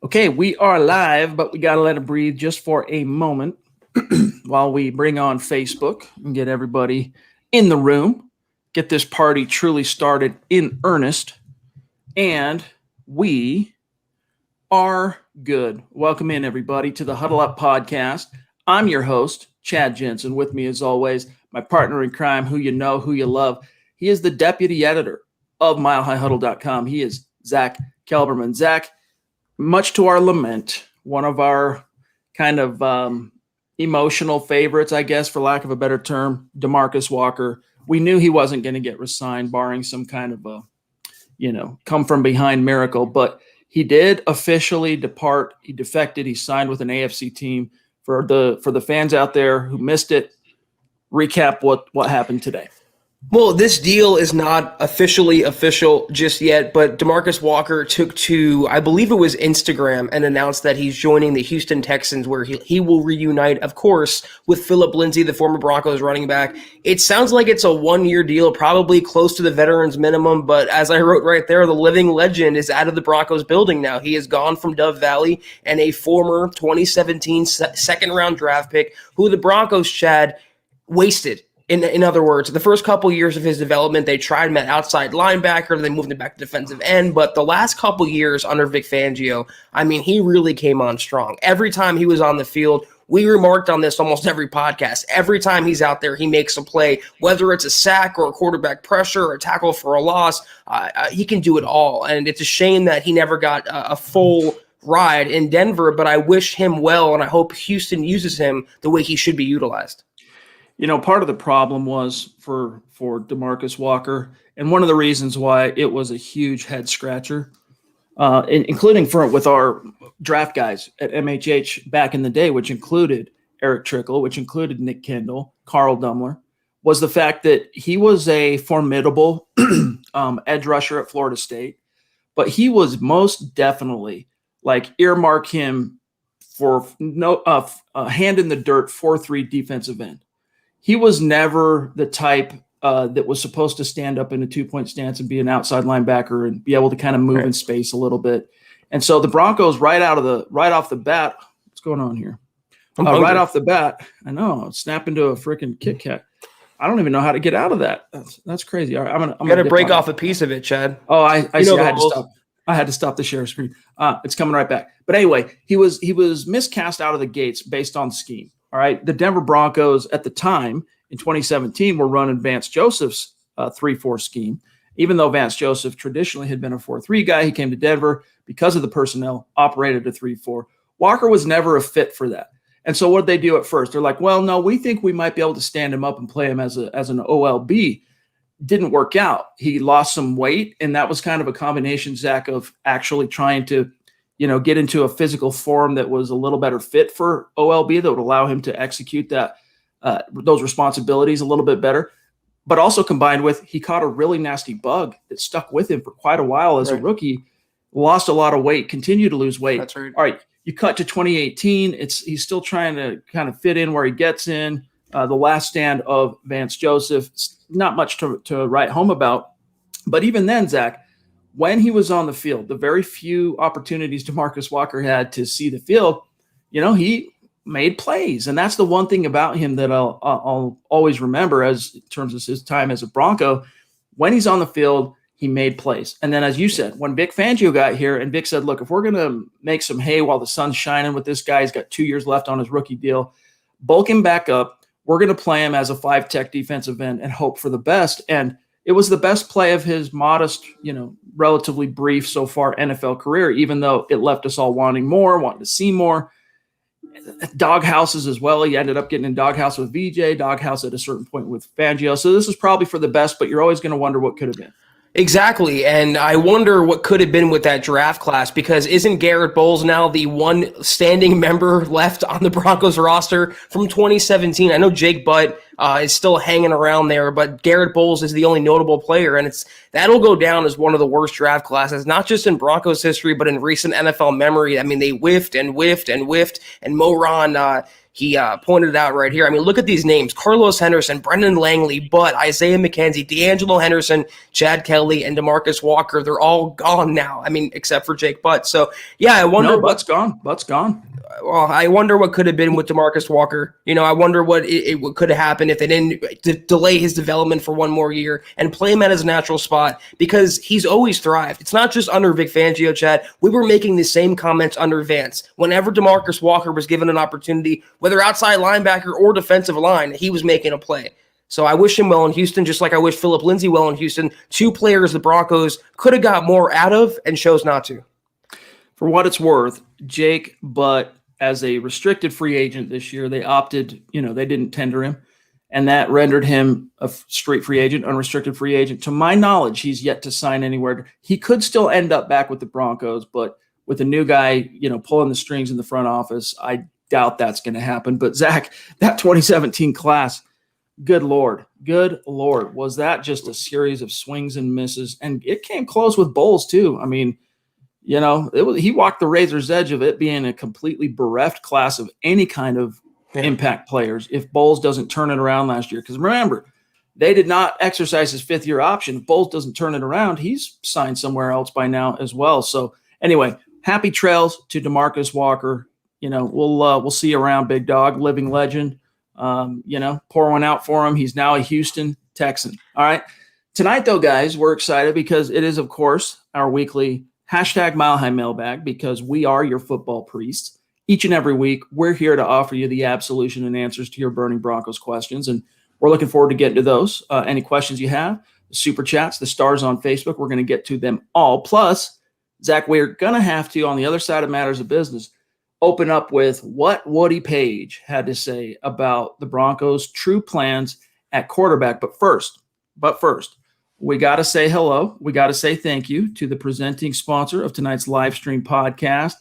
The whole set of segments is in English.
Okay, we are live, but we got to let it breathe just for a moment while we bring on Facebook and get everybody in the room, get this party truly started in earnest. And we are good. Welcome in, everybody, to the Huddle Up podcast. I'm your host, Chad Jensen. With me, as always, my partner in crime, who you know, who you love. He is the deputy editor of MileHighHuddle.com. He is Zack Kelberman. Zack, much to our lament, one of our kind of emotional favorites, I guess, for lack of a better term, DeMarcus Walker. We knew he wasn't going to get re-signed, barring some kind of a, come from behind miracle. But he did officially depart. He defected. He signed with an AFC team. For the fans out there who missed it, recap what happened today. Well, this deal is not officially official just yet, but DeMarcus Walker took to, I believe it was Instagram, and announced that he's joining the Houston Texans, where he will reunite, of course, with Phillip Lindsay, the former Broncos running back. It sounds like it's a one-year deal, probably close to the veterans minimum, but as I wrote right there, the living legend is out of the Broncos building now. He has gone from Dove Valley, and a former 2017 second-round draft pick who the Broncos, Chad, wasted. In other words, the first couple years of his development, they tried him at outside linebacker, they moved him back to defensive end, but the last couple years under Vic Fangio, I mean, he really came on strong. Every time he was on the field, we remarked on this almost every podcast. Every time he's out there, he makes a play, whether it's a sack or a quarterback pressure or a tackle for a loss. He can do it all, and it's a shame that he never got a full ride in Denver, but I wish him well, and I hope Houston uses him the way he should be utilized. Part of the problem was for DeMarcus Walker, and one of the reasons why it was a huge head scratcher, including with our draft guys at MHH back in the day, which included Eric Trickle, which included Nick Kendall, Carl Dummler, was the fact that he was a formidable edge rusher at Florida State, but he was most definitely earmark him for hand in the dirt 4-3 defensive end. He was never the type that was supposed to stand up in a 2-point stance and be an outside linebacker and be able to kind of move in space a little bit. And so the Broncos right off the bat, what's going on here? Right off the bat, I know, snap into a freaking Kit Kat. I don't even know how to get out of that. That's crazy. All right, I'm gonna break off a piece of it, Chad. Oh, I see. I had to stop the share screen. It's coming right back. But anyway, he was miscast out of the gates based on scheme. All right, the Denver Broncos at the time in 2017 were running Vance Joseph's 3-4 scheme. Even though Vance Joseph traditionally had been a 4-3 guy, he came to Denver because of the personnel, operated a 3-4. Walker was never a fit for that. And so what did they do at first? They're like, well, no, we think we might be able to stand him up and play him as an OLB. Didn't work out. He lost some weight, and that was kind of a combination, Zach, of actually trying to get into a physical form that was a little better fit for OLB that would allow him to execute those responsibilities a little bit better, but also combined with he caught a really nasty bug that stuck with him for quite a while as a rookie, lost a lot of weight, continued to lose weight. That's right. All right, you cut to 2018. He's still trying to kind of fit in where he gets in. The last stand of Vance Joseph, not much to write home about. But even then, Zach, when he was on the field, the very few opportunities DeMarcus Walker had to see the field, he made plays. And that's the one thing about him that I'll always remember as in terms of his time as a Bronco. When he's on the field, he made plays. And then, as you said, when Vic Fangio got here and Vic said, look, if we're going to make some hay while the sun's shining with this guy, he's got 2 years left on his rookie deal, bulk him back up. We're going to play him as a 5-tech defensive end and hope for the best. And it was the best play of his modest, relatively brief so far NFL career, even though it left us all wanting to see more. Doghouses as well. He ended up getting in doghouse with VJ, doghouse at a certain point with Fangio. So this is probably for the best, but you're always going to wonder what could have been. Exactly, and I wonder what could have been with that draft class, because isn't Garrett Bowles now the one standing member left on the Broncos roster from 2017? I know Jake Butt is still hanging around there, but Garrett Bowles is the only notable player, and that'll go down as one of the worst draft classes, not just in Broncos history, but in recent NFL memory. I mean, they whiffed, and Moron, he pointed it out right here. I mean, look at these names: Carlos Henderson, Brendan Langley, Butt, Isaiah McKenzie, D'Angelo Henderson, Chad Kelly, and DeMarcus Walker. They're all gone now. I mean, except for Jake Butt. So, yeah, I wonder. No, Butt's gone. Butt's gone. Well, I wonder what could have been with DeMarcus Walker. I wonder what what could have happened if they didn't delay his development for one more year and play him at his natural spot, because he's always thrived. It's not just under Vic Fangio, Chad. We were making the same comments under Vance. Whenever DeMarcus Walker was given an opportunity, whether outside linebacker or defensive line, he was making a play. So I wish him well in Houston, just like I wish Phillip Lindsay well in Houston. Two players the Broncos could have got more out of and chose not to. For what it's worth, Jake Butt, as a restricted free agent this year, they opted, they didn't tender him, and that rendered him a straight free agent, unrestricted free agent. To my knowledge, he's yet to sign anywhere. He could still end up back with the Broncos, but with a new guy, pulling the strings in the front office, I doubt that's going to happen. But Zach, that 2017 class, good Lord, was that just a series of swings and misses? And it came close with Bowles too. I mean, he walked the razor's edge of it being a completely bereft class of any kind of impact players if Bowles doesn't turn it around last year. Because remember, they did not exercise his fifth-year option. If Bowles doesn't turn it around, he's signed somewhere else by now as well. So anyway, happy trails to DeMarcus Walker. We'll see you around, big dog, living legend. Pour one out for him. He's now a Houston Texan. All right. Tonight, though, guys, we're excited because it is, of course, our weekly #Mile High Mailbag, because we are your football priests. Each and every week, we're here to offer you the absolution and answers to your burning Broncos questions, and we're looking forward to getting to those. Any questions you have, the super chats, the stars on Facebook, we're going to get to them all. Plus, Zach, we're going to have to, on the other side of matters of business, open up with what Woody Paige had to say about the Broncos' true plans at quarterback. But first, we got to say hello. We got to say thank you to the presenting sponsor of tonight's live stream podcast.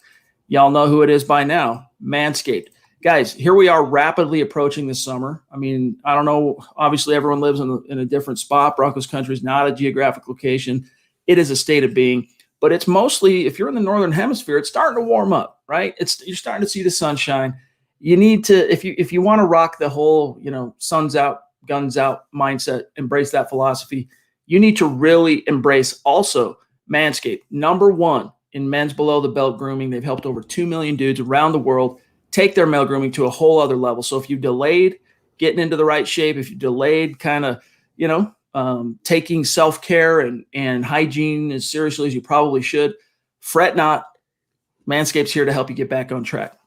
Y'all know who it is by now, Manscaped. Guys, here we are rapidly approaching the summer. I mean, I don't know. Obviously, everyone lives in a different spot. Broncos country is not a geographic location. It is a state of being. But it's mostly, if you're in the northern hemisphere, it's starting to warm up, right? You're starting to see the sunshine. You need to, if you want to rock the whole, sun's out, guns out mindset, embrace that philosophy, you need to really embrace also Manscaped, number one in men's below the belt grooming. They've helped over 2 million dudes around the world take their male grooming to a whole other level. So if you delayed getting into the right shape, if you delayed kind of, taking self-care and hygiene as seriously as you probably should, fret not. Manscaped's here to help you get back on track.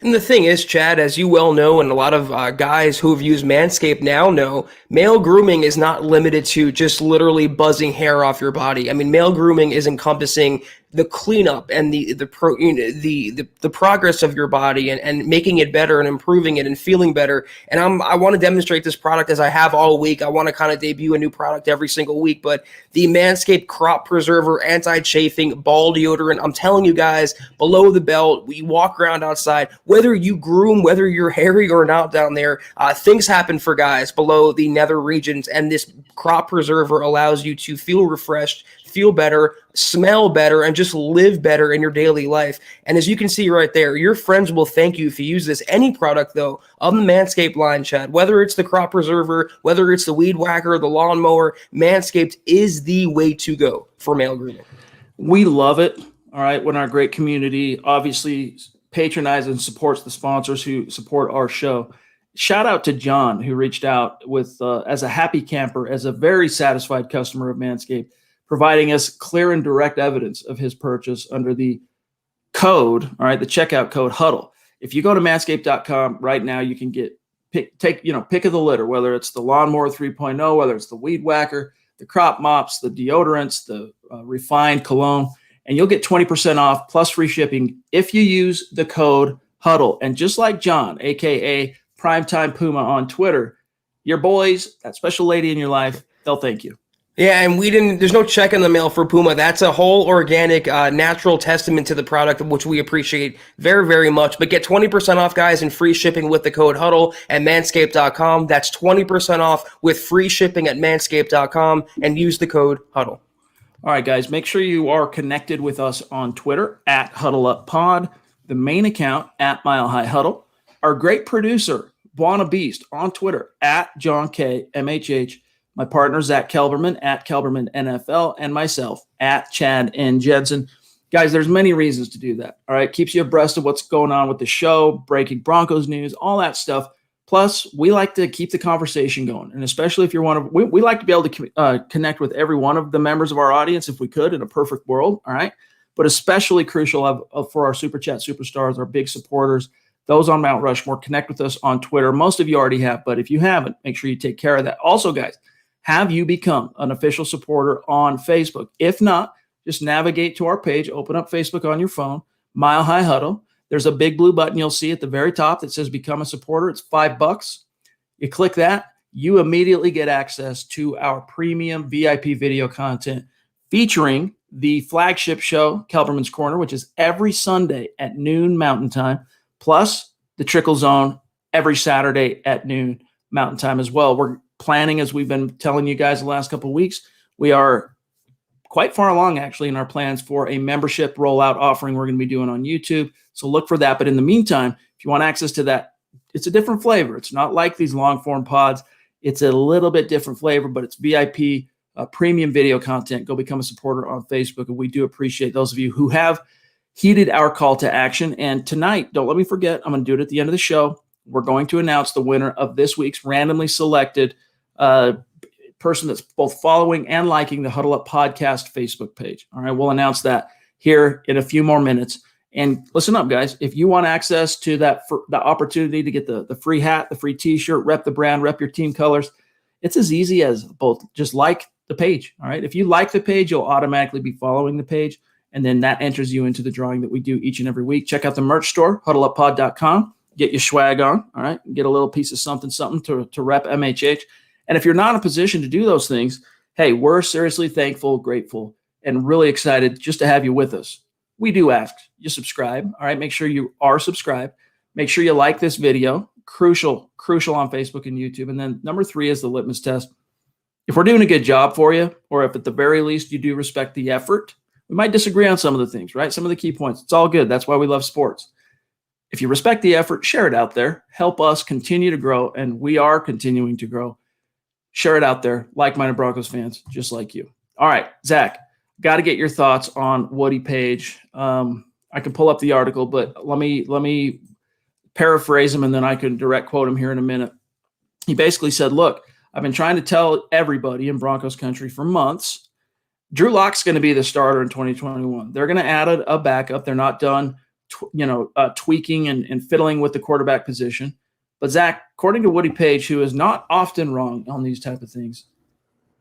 And the thing is, Chad, as you well know, and a lot of guys who have used Manscaped now know, male grooming is not limited to just literally buzzing hair off your body. I mean, male grooming is encompassing the cleanup and the progress of your body and making it better and improving it and feeling better. And I want to demonstrate this product as I have all week. I want to kind of debut a new product every single week, but the Manscaped Crop Preserver Anti-Chafing Ball Deodorant, I'm telling you guys, below the belt, we walk around outside, whether you groom, whether you're hairy or not down there, things happen for guys below the nether regions, and this Crop Preserver allows you to feel refreshed, feel better, smell better, and just live better in your daily life. And as you can see right there, your friends will thank you if you use this. Any product, though, of the Manscaped line, Chad, whether it's the Crop Preserver, whether it's the Weed Whacker, the Lawnmower, Manscaped is the way to go for male grooming. We love it, all right, when our great community obviously patronizes and supports the sponsors who support our show. Shout out to John, who reached out with as a happy camper, as a very satisfied customer of Manscaped, providing us clear and direct evidence of his purchase under the code, all right, the checkout code Huddle. If you go to manscaped.com right now, you can pick of the litter, whether it's the Lawnmower 3.0, whether it's the Weed Whacker, the crop mops, the deodorants, the refined cologne, and you'll get 20% off plus free shipping if you use the code Huddle. And just like John, aka Primetime Puma on Twitter, your boys, that special lady in your life, they'll thank you. Yeah, and there's no check in the mail for Puma. That's a whole organic, natural testament to the product, which we appreciate very, very much. But get 20% off, guys, and free shipping with the code Huddle at manscaped.com. That's 20% off with free shipping at manscaped.com, and use the code Huddle. All right, guys, make sure you are connected with us on Twitter at HuddleUpPod, the main account at Mile High Huddle. Our great producer, Buona Beast, on Twitter at John K. MHH. My partner, Zack Kelberman, at Kelberman NFL, and myself, at Chad and Jensen. Guys, there's many reasons to do that, all right? Keeps you abreast of what's going on with the show, breaking Broncos news, all that stuff. Plus, we like to keep the conversation going, and especially if you're one of – we like to be able to connect with every one of the members of our audience if we could in a perfect world, all right? But especially crucial for our Super Chat superstars, our big supporters, those on Mount Rushmore. Connect with us on Twitter. Most of you already have, but if you haven't, make sure you take care of that. Also, guys, have you become an official supporter on Facebook? If not, just navigate to our page, open up Facebook on your phone, Mile High Huddle. There's a big blue button you'll see at the very top that says Become a Supporter. It's $5. You click that, you immediately get access to our premium VIP video content featuring the flagship show, Kelberman's Corner, which is every Sunday at noon Mountain Time, plus the Trickle Zone every Saturday at noon Mountain Time as well. We're planning, as we've been telling you guys the last couple of weeks, we are quite far along actually in our plans for a membership rollout offering we're going to be doing on YouTube. So look for that. But in the meantime, if you want access to that, it's a different flavor. It's not like these long form pods. It's a little bit different flavor, but it's VIP premium video content. Go become a supporter on Facebook. And we do appreciate those of you who have heeded our call to action. And tonight, don't let me forget, I'm going to do it at the end of the show. We're going to announce the winner of this week's randomly selected person that's both following and liking the Huddle Up Podcast Facebook page. All right, we'll announce that here in a few more minutes. And listen up, guys. If you want access to that, the opportunity to get the free hat, the free T-shirt, rep the brand, rep your team colors, it's as easy as both just like the page. All right, if you like the page, you'll automatically be following the page, and then that enters you into the drawing that we do each and every week. Check out the merch store, huddleuppod.com. Get your swag on. All right, get a little piece of something to rep MHH. And if you're not in a position to do those things, hey, we're seriously thankful, grateful, and really excited just to have you with us. We do ask you subscribe. All right, make sure you are subscribed. Make sure you like this video. Crucial on Facebook and YouTube. And then number 3 is the litmus test. If we're doing a good job for you, or if at the very least you do respect the effort, we might disagree on some of the things, right? Some of the key points. It's all good. That's why we love sports. If you respect the effort, share it out there. Help us continue to grow, and we are continuing to grow. Share it out there, like-minded Broncos fans, just like you. All right, Zach, got to get your thoughts on Woody Paige. I can pull up the article, but let me paraphrase him, and then I can direct quote him here in a minute. He basically said, look, I've been trying to tell everybody in Broncos country for months, Drew Lock's going to be the starter in 2021. They're going to add a backup. They're not done tweaking and fiddling with the quarterback position. But Zach, according to Woody Paige, who is not often wrong on these type of things,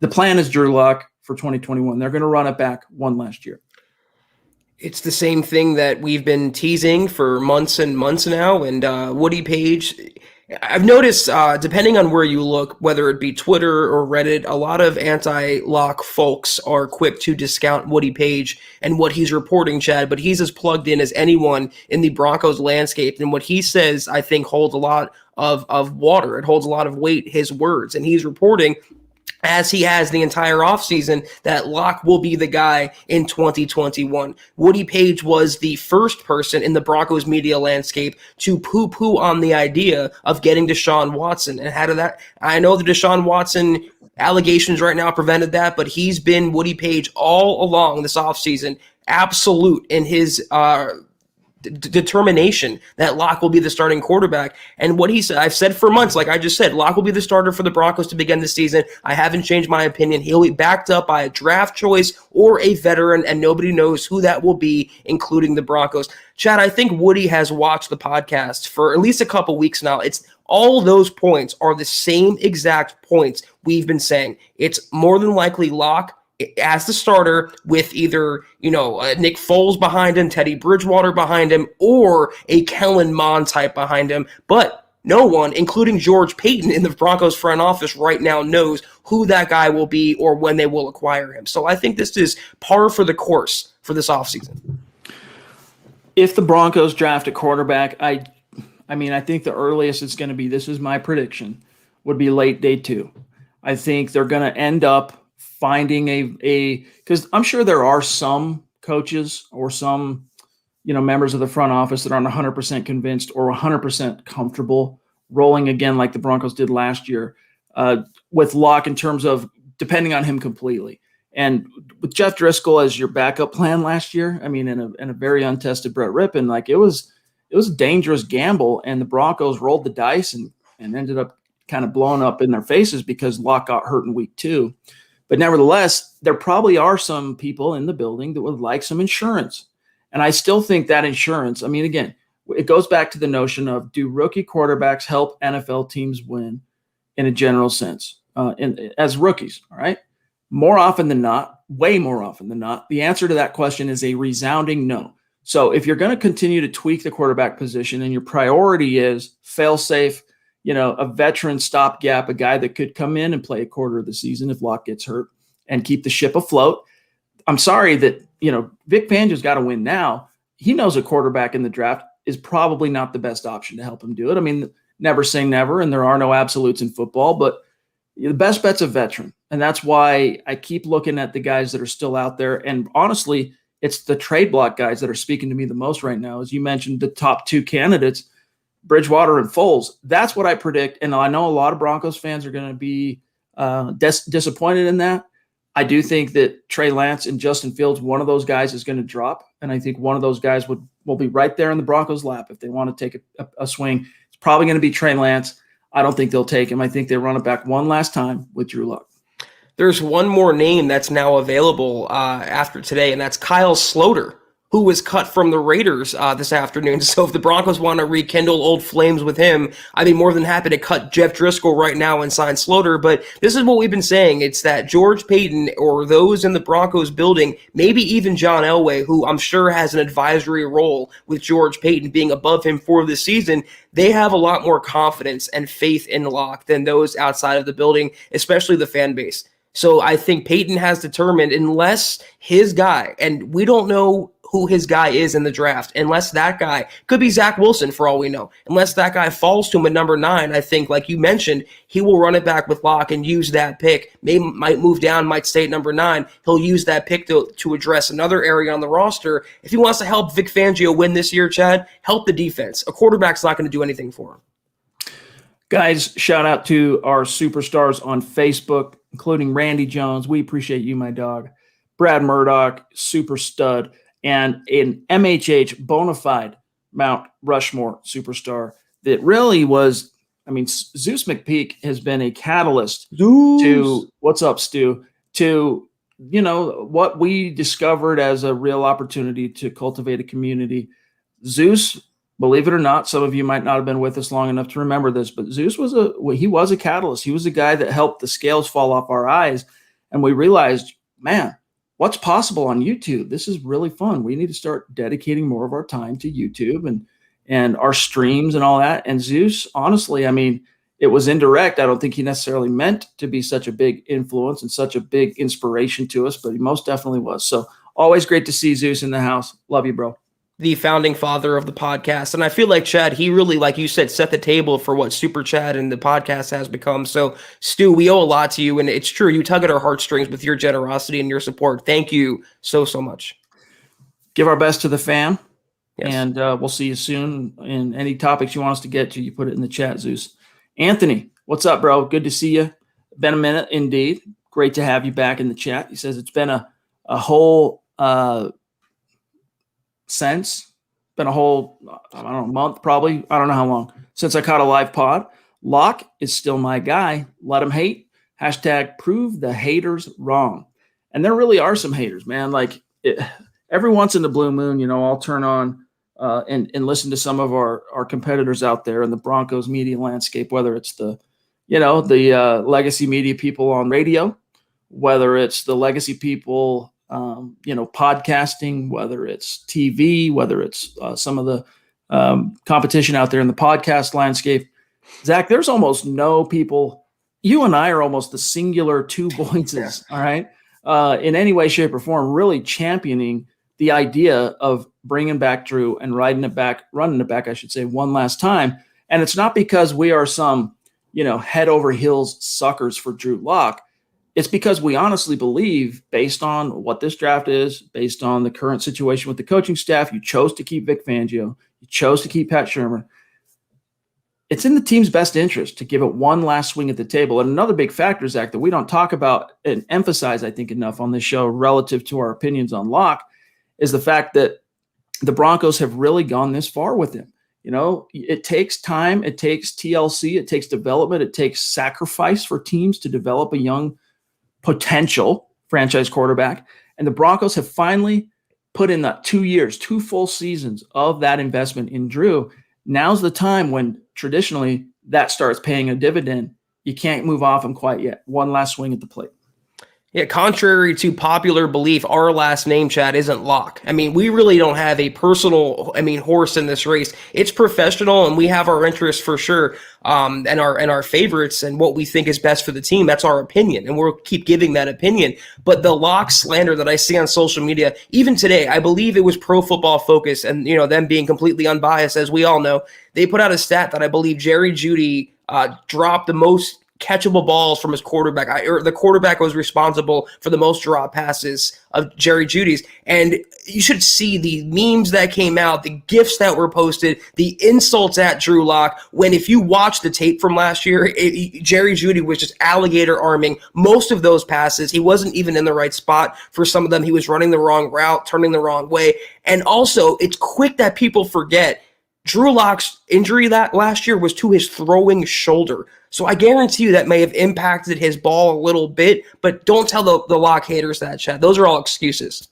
the plan is Drew Lock for 2021. They're going to run it back one last year. It's the same thing that we've been teasing for months and months now. And Woody Paige, I've noticed, depending on where you look, whether it be Twitter or Reddit, a lot of anti-Lock folks are quick to discount Woody Paige and what he's reporting, Chad, but he's as plugged in as anyone in the Broncos landscape. And what he says, I think, holds a lot of water. It holds a lot of weight, his words. And he's reporting, as he has the entire offseason, that Lock will be the guy in 2021. Woody Paige was the first person in the Broncos media landscape to poo-poo on the idea of getting Deshaun Watson. And how did that? I know the Deshaun Watson allegations right now prevented that, but he's been Woody Paige all along this offseason, absolute in his determination that Lock will be the starting quarterback. And what he said, I've said for months, like I just said, Lock will be the starter for the Broncos to begin the season. I haven't changed my opinion. He'll be backed up by a draft choice or a veteran, and nobody knows who that will be, including the Broncos. Chad, I think Woody has watched the podcast for at least a couple weeks now. It's all those points are the same exact points we've been saying. It's more than likely Lock as the starter with either, Nick Foles behind him, Teddy Bridgewater behind him, or a Kellen Mond type behind him. But including George Paton in the Broncos front office right now, knows who that guy will be or when they will acquire him. So I think this is par for the course for this offseason. If the Broncos draft a quarterback, I think the earliest it's going to be, this is my prediction, would be late day 2. I think they're going to end up finding because I'm sure there are some coaches or some members of the front office that aren't 100% convinced or 100% comfortable rolling again like the Broncos did last year with Locke in terms of depending on him completely. And with Jeff Driscoll as your backup plan last year, in a very untested Brett Rippon, it was a dangerous gamble, and the Broncos rolled the dice and ended up kind of blowing up in their faces because Locke got hurt in week 2. But nevertheless, there probably are some people in the building that would like some insurance. And I still think that insurance, again, it goes back to the notion of, do rookie quarterbacks help NFL teams win in a general sense as rookies, all right? More often than not, way more often than not, the answer to that question is a resounding no. So if you're going to continue to tweak the quarterback position and your priority is fail-safe, a veteran stopgap, a guy that could come in and play a quarter of the season if Locke gets hurt and keep the ship afloat, I'm sorry that, Vic Fangio's got to win now. He knows a quarterback in the draft is probably not the best option to help him do it. Never say never, and there are no absolutes in football, but the best bet's a veteran. And that's why I keep looking at the guys that are still out there. And honestly, it's the trade block guys that are speaking to me the most right now. As you mentioned, the top 2 candidates, Bridgewater and Foles. That's what I predict. And I know a lot of Broncos fans are going to be disappointed in that. I do think that Trey Lance and Justin Fields, one of those guys is going to drop. And I think one of those guys will be right there in the Broncos' lap if they want to take a swing. It's probably going to be Trey Lance. I don't think they'll take him. I think they run it back one last time with Drew Lock. There's one more name that's now available after today, and that's Kyle Sloter, who was cut from the Raiders this afternoon. So if the Broncos want to rekindle old flames with him, I'd be more than happy to cut Jeff Driscoll right now and sign Sloter. But this is what we've been saying. It's that George Paton or those in the Broncos building, maybe even John Elway, who I'm sure has an advisory role with George Paton being above him for this season, they have a lot more confidence and faith in Locke than those outside of the building, especially the fan base. So I think Paton has determined, unless his guy, and we don't know who his guy is in the draft, unless that guy could be Zach Wilson for all we know, unless that guy falls to him at number 9, I think, like you mentioned, he will run it back with Locke and use that pick. Might move down, might stay at number 9. He'll use that pick to address another area on the roster. If he wants to help Vic Fangio win this year, Chad, help the defense. A quarterback's not going to do anything for him. Guys, shout out to our superstars on Facebook, including Randy Jones. We appreciate you, my dog. Brad Murdoch, super stud. And an MHH bona fide Mount Rushmore superstar that really was, Zeus McPeak has been a catalyst to, what's up, Stu, to, what we discovered as a real opportunity to cultivate a community. Zeus, believe it or not, some of you might not have been with us long enough to remember this, but Zeus was a catalyst. He was a guy that helped the scales fall off our eyes. And we realized, man, what's possible on YouTube? This is really fun. We need to start dedicating more of our time to YouTube and our streams and all that. And Zeus, honestly, it was indirect. I don't think he necessarily meant to be such a big influence and such a big inspiration to us, but he most definitely was. So always great to see Zeus in the house. Love you, bro. The founding father of the podcast. And I feel like, Chad, he really, like you said, set the table for what Super Chad and the podcast has become. So, Stu, we owe a lot to you. And it's true. You tug at our heartstrings with your generosity and your support. Thank you so much. Give our best to the fam. Yes. And we'll see you soon. And any topics you want us to get to, you put it in the chat, Zeus. Anthony, what's up, bro? Good to see you. Been a minute, indeed. Great to have you back in the chat. He says it's been a whole month, probably. I don't know how long since I caught a live pod. Locke is still my guy. Let him hate. # prove the haters wrong. And there really are some haters, man. Every once in the blue moon, I'll turn on and listen to some of our competitors out there in the Broncos media landscape, whether it's the legacy media people on radio, whether it's the legacy people podcasting, whether it's TV, whether it's some of the competition out there in the podcast landscape. Zach, there's almost no people. You and I are almost the singular two voices, all right, in any way, shape, or form, really championing the idea of bringing back Drew and running it back, I should say, one last time. And it's not because we are some, head over heels suckers for Drew Lock. It's because we honestly believe, based on what this draft is, based on the current situation with the coaching staff, you chose to keep Vic Fangio, you chose to keep Pat Shermer. It's in the team's best interest to give it one last swing at the table. And another big factor, Zach, that we don't talk about and emphasize, I think, enough on this show relative to our opinions on Locke is the fact that the Broncos have really gone this far with him. It takes time, it takes TLC, it takes development, it takes sacrifice for teams to develop a young potential franchise quarterback. And the Broncos have finally put in that 2 years, 2 full seasons of that investment in Drew. Now's the time when traditionally that starts paying a dividend. You can't move off him quite yet. One last swing at the plate. Yeah, contrary to popular belief, our last name, Chad, isn't Locke. I mean, we really don't have a personal, horse in this race. It's professional, and we have our interests for sure, and our favorites and what we think is best for the team. That's our opinion, and we'll keep giving that opinion. But the Locke slander that I see on social media, even today, I believe it was Pro Football Focus, and them being completely unbiased, as we all know, they put out a stat that I believe Jerry Jeudy dropped the most catchable balls from his quarterback, or the quarterback was responsible for the most drop passes of Jerry Jeudy's. And you should see the memes that came out, the GIFs that were posted, the insults at Drew Lock, when if you watch the tape from last year, Jerry Jeudy was just alligator arming most of those passes. He wasn't even in the right spot for some of them. He was running the wrong route, turning the wrong way. And also, it's quick that people forget Drew Lock's injury that last year was to his throwing shoulder. So I guarantee you that may have impacted his ball a little bit, but don't tell the Lock haters that, Chad. Those are all excuses.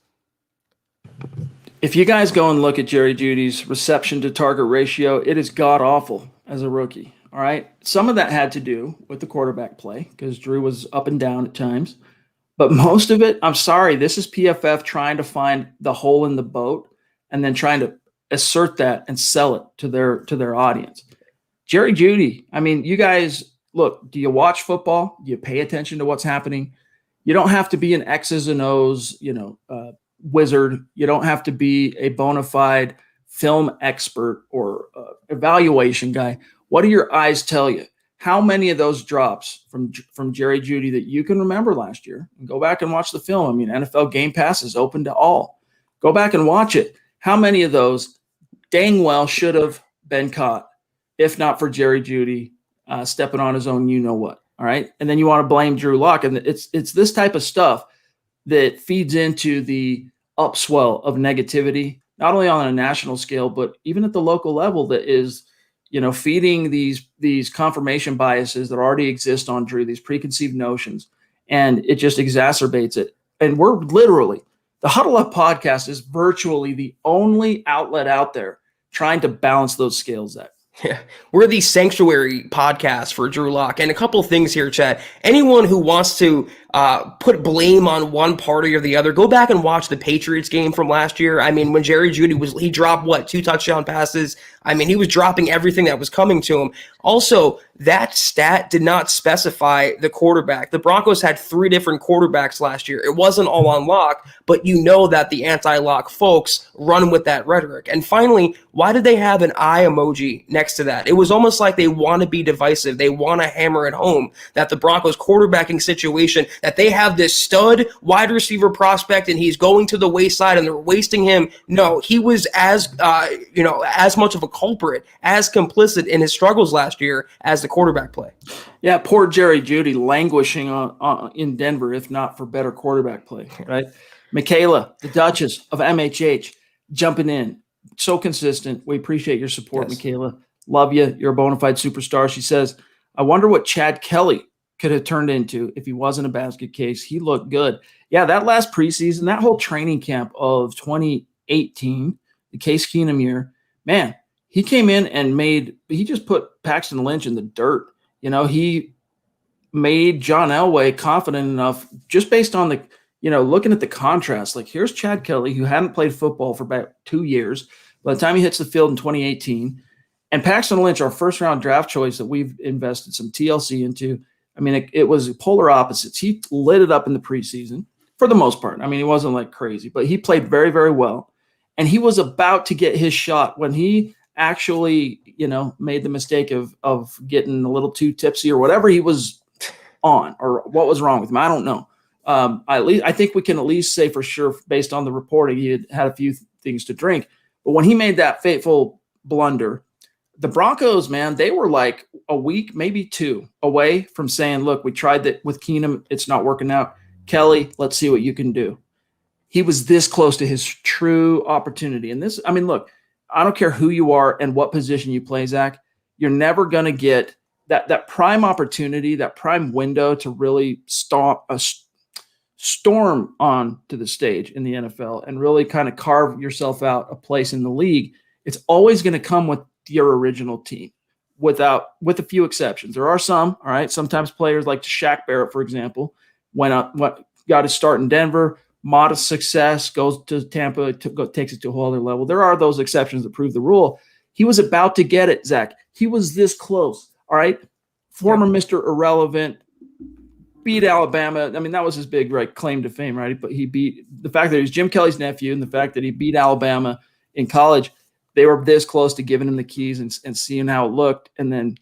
If you guys go and look at Jerry Jeudy's reception to target ratio, it is god-awful as a rookie, all right? Some of that had to do with the quarterback play because Drew was up and down at times. But most of it, I'm sorry, this is PFF trying to find the hole in the boat and then trying to assert that and sell it to their audience. Jerry Jeudy, you guys, look, do you watch football? Do you pay attention to what's happening? You don't have to be an X's and O's, wizard. You don't have to be a bona fide film expert or evaluation guy. What do your eyes tell you? How many of those drops from Jerry Jeudy that you can remember last year? And go back and watch the film. NFL Game Pass is open to all. Go back and watch it. How many of those dang well should have been caught, if not for Jerry Jeudy stepping on his own you-know-what, all right? And then you want to blame Drew Lock. And it's this type of stuff that feeds into the upswell of negativity, not only on a national scale, but even at the local level that is, feeding these confirmation biases that already exist on Drew, these preconceived notions, and it just exacerbates it. And we're literally, the Huddle Up podcast is virtually the only outlet out there trying to balance those scales out. Yeah, we're the sanctuary podcast for Drew Lock. And a couple of things here, Chad. Anyone who wants to put blame on one party or the other, go back and watch the Patriots game from last year. When Jerry Jeudy he dropped 2 touchdown passes. He was dropping everything that was coming to him. Also, that stat did not specify the quarterback. The Broncos had 3 different quarterbacks last year. It wasn't all on Lock, but you know that the anti-Lock folks run with that rhetoric. And finally, why did they have an eye emoji next to that? It was almost like they want to be divisive. They want to hammer it home that the Broncos quarterbacking situation, that they have this stud wide receiver prospect and he's going to the wayside and they're wasting him. No, he was as much of a culprit, as complicit in his struggles last year as the quarterback play. Yeah, poor Jerry Jeudy languishing in Denver, if not for better quarterback play, right? Michaela, the Duchess of MHH, jumping in. So consistent. We appreciate your support, yes. Michaela. Love you. You're a bona fide superstar. She says, I wonder what Chad Kelly could have turned into if he wasn't a basket case. He looked good. Yeah, that last preseason, that whole training camp of 2018, the Case Keenum year, man, he came in and he just put Paxton Lynch in the dirt. He made John Elway confident enough just based on the, looking at the contrast. Like, here's Chad Kelly, who hadn't played football for about 2 years. By the time he hits the field in 2018, And Paxton Lynch, our first round draft choice that we've invested some TLC into, I mean, it was polar opposites. He lit it up in the preseason for the most part. I mean, he wasn't like crazy, but he played very, very well. And he was about to get his shot when he actually, made the mistake of getting a little too tipsy or whatever he was on, or what was wrong with him. I don't know. I think we can at least say for sure, based on the reporting, he had a few things to drink. But when he made that fateful blunder, the Broncos, man, they were like a week, maybe two away from saying, look, we tried that with Keenum. It's not working out. Kelly, let's see what you can do. He was this close to his true opportunity. And this, I mean, look, I don't care who you are and what position you play, Zach, you're never going to get that prime opportunity, that prime window to really storm on to the stage in the NFL and really kind of carve yourself out a place in the league. It's always going to come with your original team with a few exceptions. There are some, all right. Sometimes players like Shaq Barrett, for example, got his start in Denver, modest success, goes to Tampa, takes it to a whole other level. There are those exceptions that prove the rule. He was about to get it, Zach. He was this close. All right. Former Mr. Irrelevant, beat Alabama. I mean, that was his big claim to fame, right? But he beat the fact that he was Jim Kelly's nephew and the fact that he beat Alabama in college. They were this close to giving him the keys and seeing how it looked. And then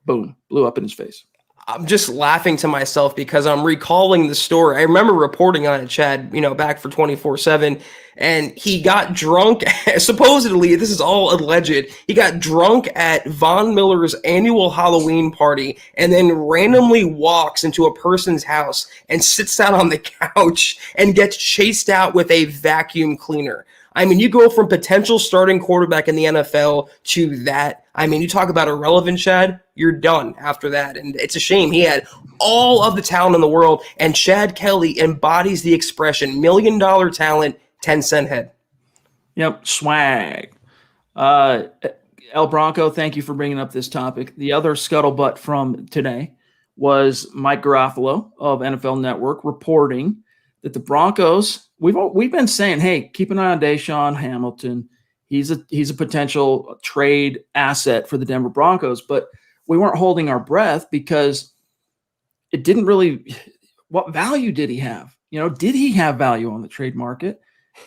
boom, blew up in his face. I'm just laughing to myself because I'm recalling the story. I remember reporting on it, Chad, back for 24/7, and he got drunk. Supposedly, this is all alleged. He got drunk at Von Miller's annual Halloween party and then randomly walks into a person's house and sits down on the couch and gets chased out with a vacuum cleaner. I mean, you go from potential starting quarterback in the NFL to that. I mean, you talk about irrelevant, Chad, you're done after that. And it's a shame. He had all of the talent in the world, and Chad Kelly embodies the expression, $1 million talent, 10-cent head. Yep, swag. El Bronco, thank you for bringing up this topic. The other scuttlebutt from today was Mike Garafolo of NFL Network reporting that the Broncos, we've been saying, hey, keep an eye on DaeSean Hamilton. He's a potential trade asset for the Denver Broncos, but we weren't holding our breath because it didn't really. What value did he have? Did he have value on the trade market?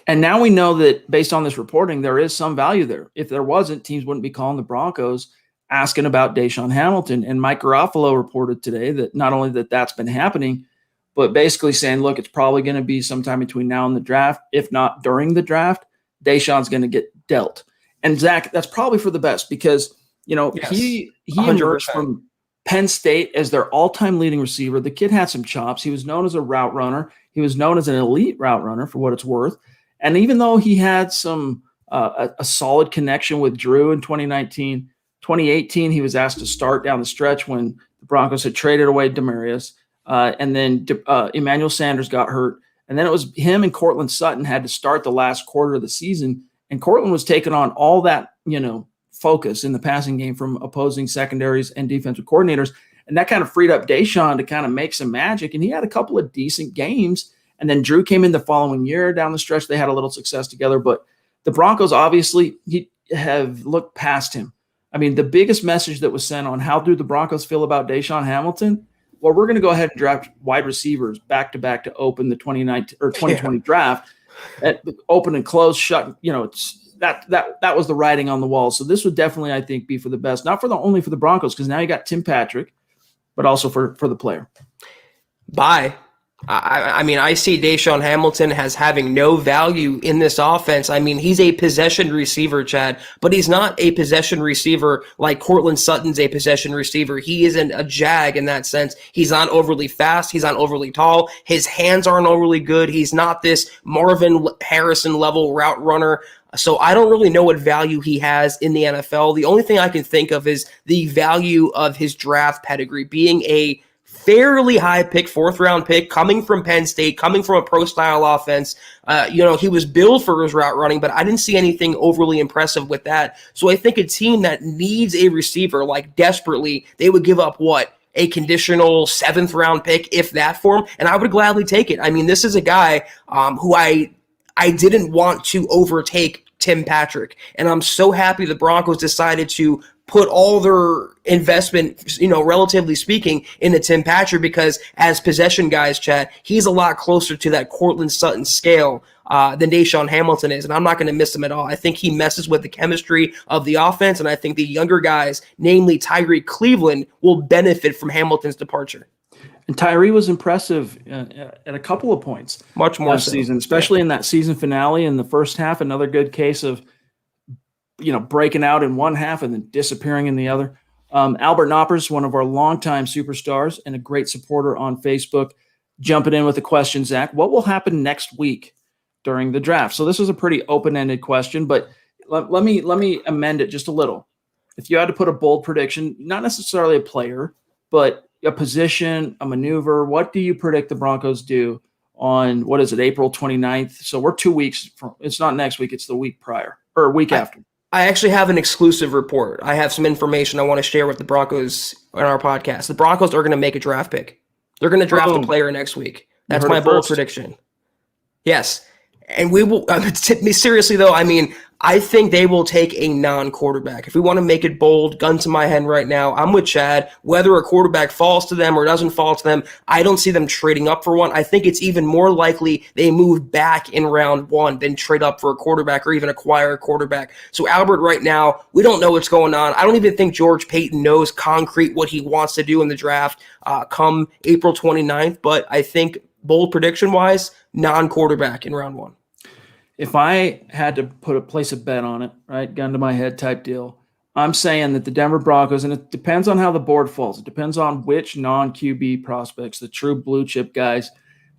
And now we know that based on this reporting, there is some value there. If there wasn't, teams wouldn't be calling the Broncos asking about DaeSean Hamilton. And Mike Garafolo reported today that not only that's been happening, but basically saying, look, it's probably going to be sometime between now and the draft. If not during the draft, DaeSean's going to get dealt. And Zach, that's probably for the best because, Yes, he emerged from Penn State as their all-time leading receiver. The kid had some chops. He was known as a route runner. He was known as an elite route runner for what it's worth. And even though he had some a solid connection with Drew in 2018, he was asked to start down the stretch when the Broncos had traded away Demaryius. And then Emmanuel Sanders got hurt. And then it was him and Cortland Sutton had to start the last quarter of the season. And Cortland was taking on all that, focus in the passing game from opposing secondaries and defensive coordinators. And that kind of freed up DaeSean to kind of make some magic. And he had a couple of decent games. And then Drew came in the following year down the stretch. They had a little success together. But the Broncos obviously have looked past him. I mean, the biggest message that was sent on how do the Broncos feel about DaeSean Hamilton, well, we're going to go ahead and draft wide receivers back-to-back to open the 2019 or 2020 draft. At open and close, shut. It's that was the writing on the wall. So this would definitely, I think, be for the best, not only for the Broncos, because now you got Tim Patrick, but also for the player. Bye. I mean, I see DaeSean Hamilton as having no value in this offense. I mean, he's a possession receiver, Chad, but he's not a possession receiver like Cortland Sutton's a possession receiver. He isn't a jag in that sense. He's not overly fast. He's not overly tall. His hands aren't overly good. He's not this Marvin Harrison level route runner. So I don't really know what value he has in the NFL. The only thing I can think of is the value of his draft pedigree, being a fairly high pick, 4th round pick, coming from Penn State, coming from a pro-style offense. He was billed for his route running, but I didn't see anything overly impressive with that. So I think a team that needs a receiver, like desperately, they would give up a conditional 7th round pick, if that, for him, and I would gladly take it. I mean, this is a guy who I didn't want to overtake Tim Patrick. And I'm so happy the Broncos decided to put all their investment, relatively speaking, into Tim Patrick, because as possession guys, Chad, he's a lot closer to that Cortland Sutton scale than DaeSean Hamilton is, and I'm not going to miss him at all. I think he messes with the chemistry of the offense, and I think the younger guys, namely Tyree Cleveland, will benefit from Hamilton's departure. And Tyree was impressive at a couple of points. Much more last season, especially in that season finale in the first half. Another good case of breaking out in one half and then disappearing in the other. Albert Knoppers, one of our longtime superstars and a great supporter on Facebook, jumping in with a question, Zach. What will happen next week during the draft? So this is a pretty open-ended question, but let me amend it just a little. If you had to put a bold prediction, not necessarily a player, but a position, a maneuver, what do you predict the Broncos do on, April 29th? So we're 2 weeks from, it's not next week, it's the week prior or week after. I actually have an exclusive report. I have some information I want to share with the Broncos on our podcast. The Broncos are going to make a draft pick. They're going to draft a player next week. That's my bold prediction. Yes. And we will, seriously though, I think they will take a non-quarterback. If we want to make it bold, gun to my head right now, I'm with Chad. Whether a quarterback falls to them or doesn't fall to them, I don't see them trading up for one. I think it's even more likely they move back in round one than trade up for a quarterback or even acquire a quarterback. So Albert, right now, we don't know what's going on. I don't even think George Paton knows concrete what he wants to do in the draft come April 29th. But I think bold prediction-wise, non-quarterback in round one. If I had to place a bet on it, right, gun to my head type deal, I'm saying that the Denver Broncos, and it depends on how the board falls. It depends on which non-QB prospects, the true blue chip guys,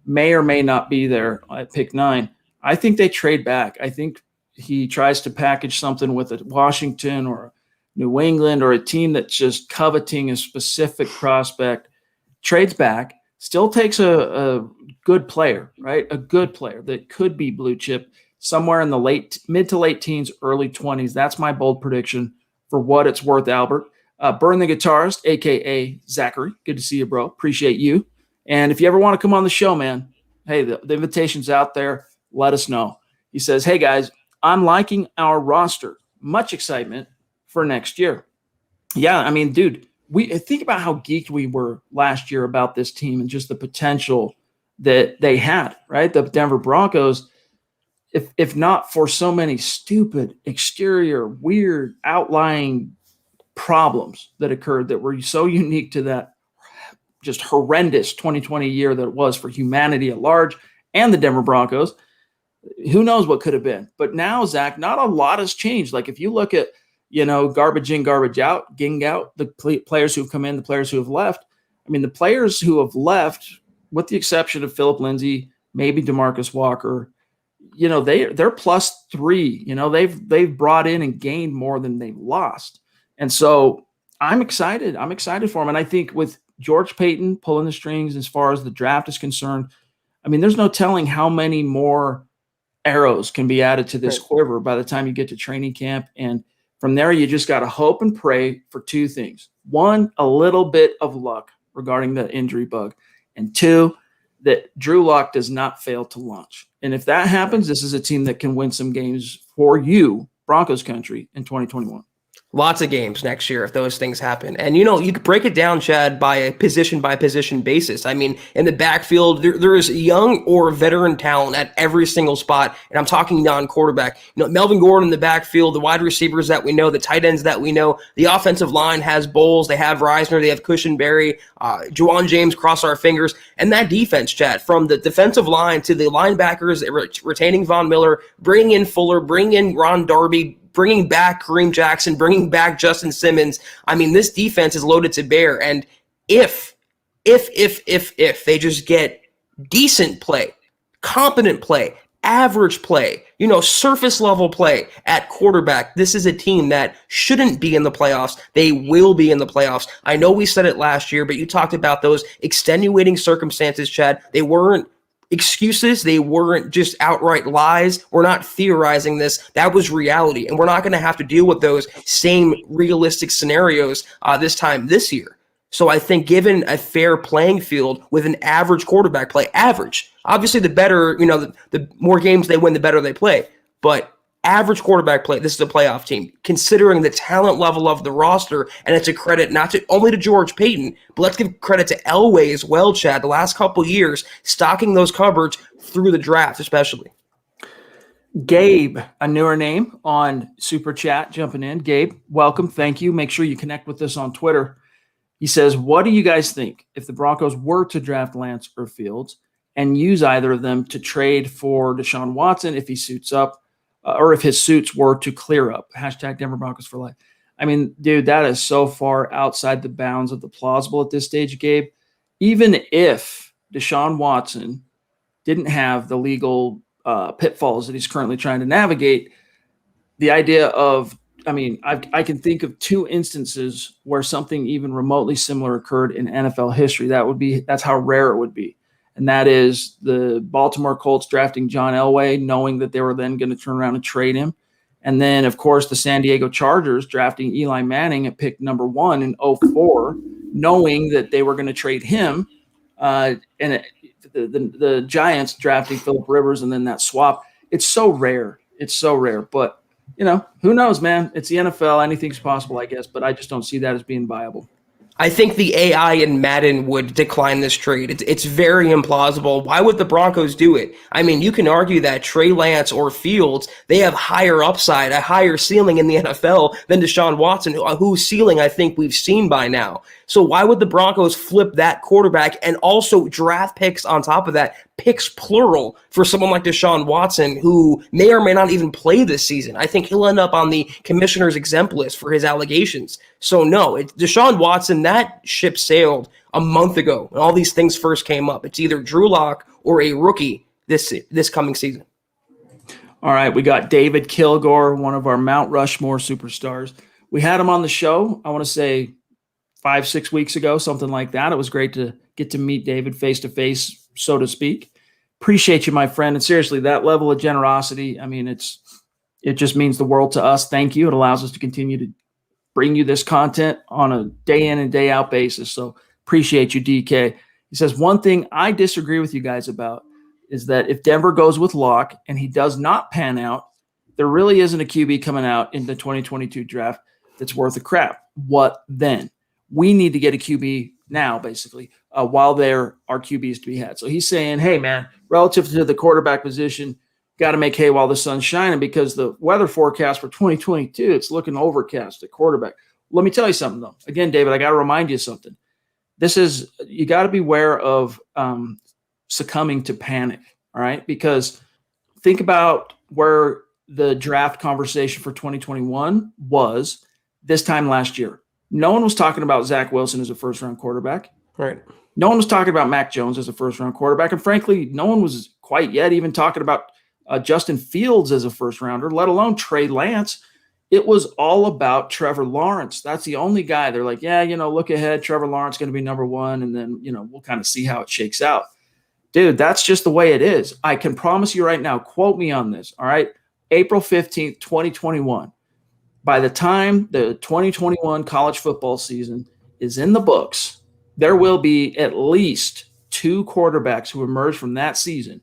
may or may not be there at pick 9. I think they trade back. I think he tries to package something with a Washington or New England or a team that's just coveting a specific prospect, trades back, still takes a good player, right? A good player that could be blue chip, somewhere in the mid to late teens, early 20s. That's my bold prediction for what it's worth, Albert. Burn the Guitarist, a.k.a. Zachary. Good to see you, bro. Appreciate you. And if you ever want to come on the show, man, hey, the invitation's out there. Let us know. He says, hey, guys, I'm liking our roster. Much excitement for next year. Yeah, dude, we think about how geeked we were last year about this team and just the potential that they had, right? The Denver Broncos, if not for so many stupid exterior, weird, outlying problems that occurred that were so unique to that just horrendous 2020 year that it was for humanity at large and the Denver Broncos, who knows what could have been. But now, Zach, not a lot has changed. Like if you look at, garbage in, garbage out, ging out, the players who've come in, the players who have left. The players who have left, with the exception of Phillip Lindsay, maybe DeMarcus Walker, they're +3. They've brought in and gained more than they've lost. And so I'm excited. I'm excited for them. And I think with George Paton pulling the strings as far as the draft is concerned, there's no telling how many more arrows can be added to this quiver by the time you get to training camp. And from there, you just got to hope and pray for two things. One, a little bit of luck regarding the injury bug. And two, that Drew Lock does not fail to launch. And if that happens, this is a team that can win some games for you, Broncos country, in 2021. Lots of games next year if those things happen. And, you could break it down, Chad, by a position-by-position basis. In the backfield, there is young or veteran talent at every single spot, and I'm talking non-quarterback. Melvin Gordon in the backfield, the wide receivers that we know, the tight ends that we know, the offensive line has Bowles, they have Reisner, they have Cushenberry, Juwan James, cross our fingers, and that defense, Chad, from the defensive line to the linebackers, retaining Von Miller, bringing in Fuller, bringing in Ron Darby, bringing back Kareem Jackson, bringing back Justin Simmons. This defense is loaded to bear. And if they just get decent play, competent play, average play, surface level play at quarterback, this is a team that shouldn't be in the playoffs. They will be in the playoffs. I know we said it last year, but you talked about those extenuating circumstances, Chad. They weren't excuses. They weren't just outright lies. We're not theorizing this. That was reality. And we're not going to have to deal with those same realistic scenarios this year. So I think given a fair playing field with an average quarterback play, average, obviously the better, the more games they win, the better they play. But average quarterback play. This is a playoff team, considering the talent level of the roster, and it's a credit not to only to George Payton, but let's give credit to Elway as well, Chad. The last couple of years, stocking those cupboards through the draft, especially. Gabe, a newer name on Super Chat, jumping in. Gabe, welcome. Thank you. Make sure you connect with us on Twitter. He says, what do you guys think if the Broncos were to draft Lance or Fields and use either of them to trade for Deshaun Watson if he suits up, or if his suits were to clear up? Hashtag Denver Broncos for life. I mean, dude, that is so far outside the bounds of the plausible at this stage, Gabe. Even if Deshaun Watson didn't have the legal pitfalls that he's currently trying to navigate, the idea of, I mean, I can think of 2 instances where something even remotely similar occurred in NFL history. That's how rare it would be. And that is the Baltimore Colts drafting John Elway, knowing that they were then going to turn around and trade him. And then, of course, the San Diego Chargers drafting Eli Manning at pick number 1 in 2004, knowing that they were going to trade him. The Giants drafting Phillip Rivers and then that swap. It's so rare. But, who knows, man? It's the NFL. Anything's possible, I guess. But I just don't see that as being viable. I think the AI in Madden would decline this trade. It's very implausible. Why would the Broncos do it? I mean, you can argue that Trey Lance or Fields, they have higher upside, a higher ceiling in the NFL than Deshaun Watson, whose ceiling I think we've seen by now. So why would the Broncos flip that quarterback and also draft picks on top of that, picks plural, for someone like Deshaun Watson, who may or may not even play this season? I think he'll end up on the commissioner's exempt list for his allegations. So no, Deshaun Watson, that ship sailed a month ago when all these things first came up. It's either Drew Lock or a rookie this coming season. All right, we got David Kilgore, one of our Mount Rushmore superstars. We had him on the show, I want to say 5-6 weeks ago, something like that. It was great to get to meet David face to face, so to speak. Appreciate you, my friend. And seriously, that level of generosity, I mean, it just means the world to us. Thank you. It allows us to continue to bring you this content on a day in and day out basis. So appreciate you, DK. He says, one thing I disagree with you guys about is that if Denver goes with Locke and he does not pan out, there really isn't a QB coming out in the 2022 draft that's worth a crap. What then? We need to get a QB now, basically, while there are QBs to be had. So he's saying, hey, man, relative to the quarterback position, got to make hay while the sun's shining, because the weather forecast for 2022, it's looking overcast at quarterback. Let me tell you something, though. Again, David, I got to remind you something. You got to be aware of succumbing to panic, all right? Because think about where the draft conversation for 2021 was this time last year. No one was talking about Zach Wilson as a first-round quarterback. Right. No one was talking about Mac Jones as a first-round quarterback. And frankly, no one was quite yet even talking about Justin Fields as a first-rounder, let alone Trey Lance. It was all about Trevor Lawrence. That's the only guy. They're like, yeah, look ahead. Trevor Lawrence going to be number 1, and then, we'll kind of see how it shakes out. Dude, that's just the way it is. I can promise you right now, quote me on this, all right? April 15th, 2021. By the time the 2021 college football season is in the books, there will be at least 2 quarterbacks who emerge from that season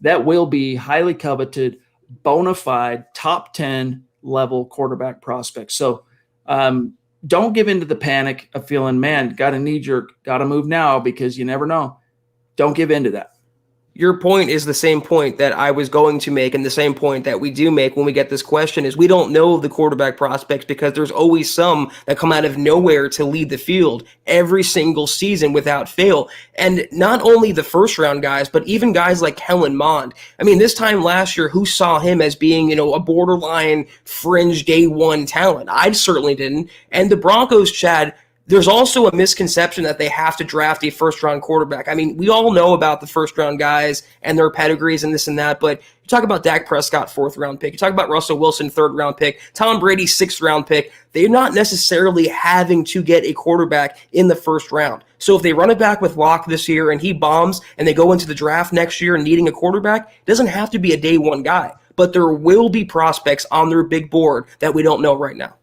that will be highly coveted, bona fide, top 10 level quarterback prospects. So don't give into the panic of feeling, man, got a knee jerk, got to move now, because you never know. Don't give into that. Your point is the same point that I was going to make, and the same point that we do make when we get this question is we don't know the quarterback prospects, because there's always some that come out of nowhere to lead the field every single season without fail. And not only the first-round guys, but even guys like Kellen Mond. I mean, this time last year, who saw him as being, a borderline fringe day one talent? I certainly didn't. And the Broncos, Chad, there's also a misconception that they have to draft a first-round quarterback. I mean, we all know about the first-round guys and their pedigrees and this and that, but you talk about Dak Prescott, 4th-round pick. You talk about Russell Wilson, 3rd-round pick. Tom Brady, 6th-round pick. They're not necessarily having to get a quarterback in the first round. So if they run it back with Locke this year and he bombs and they go into the draft next year needing a quarterback, it doesn't have to be a day one guy. But there will be prospects on their big board that we don't know right now.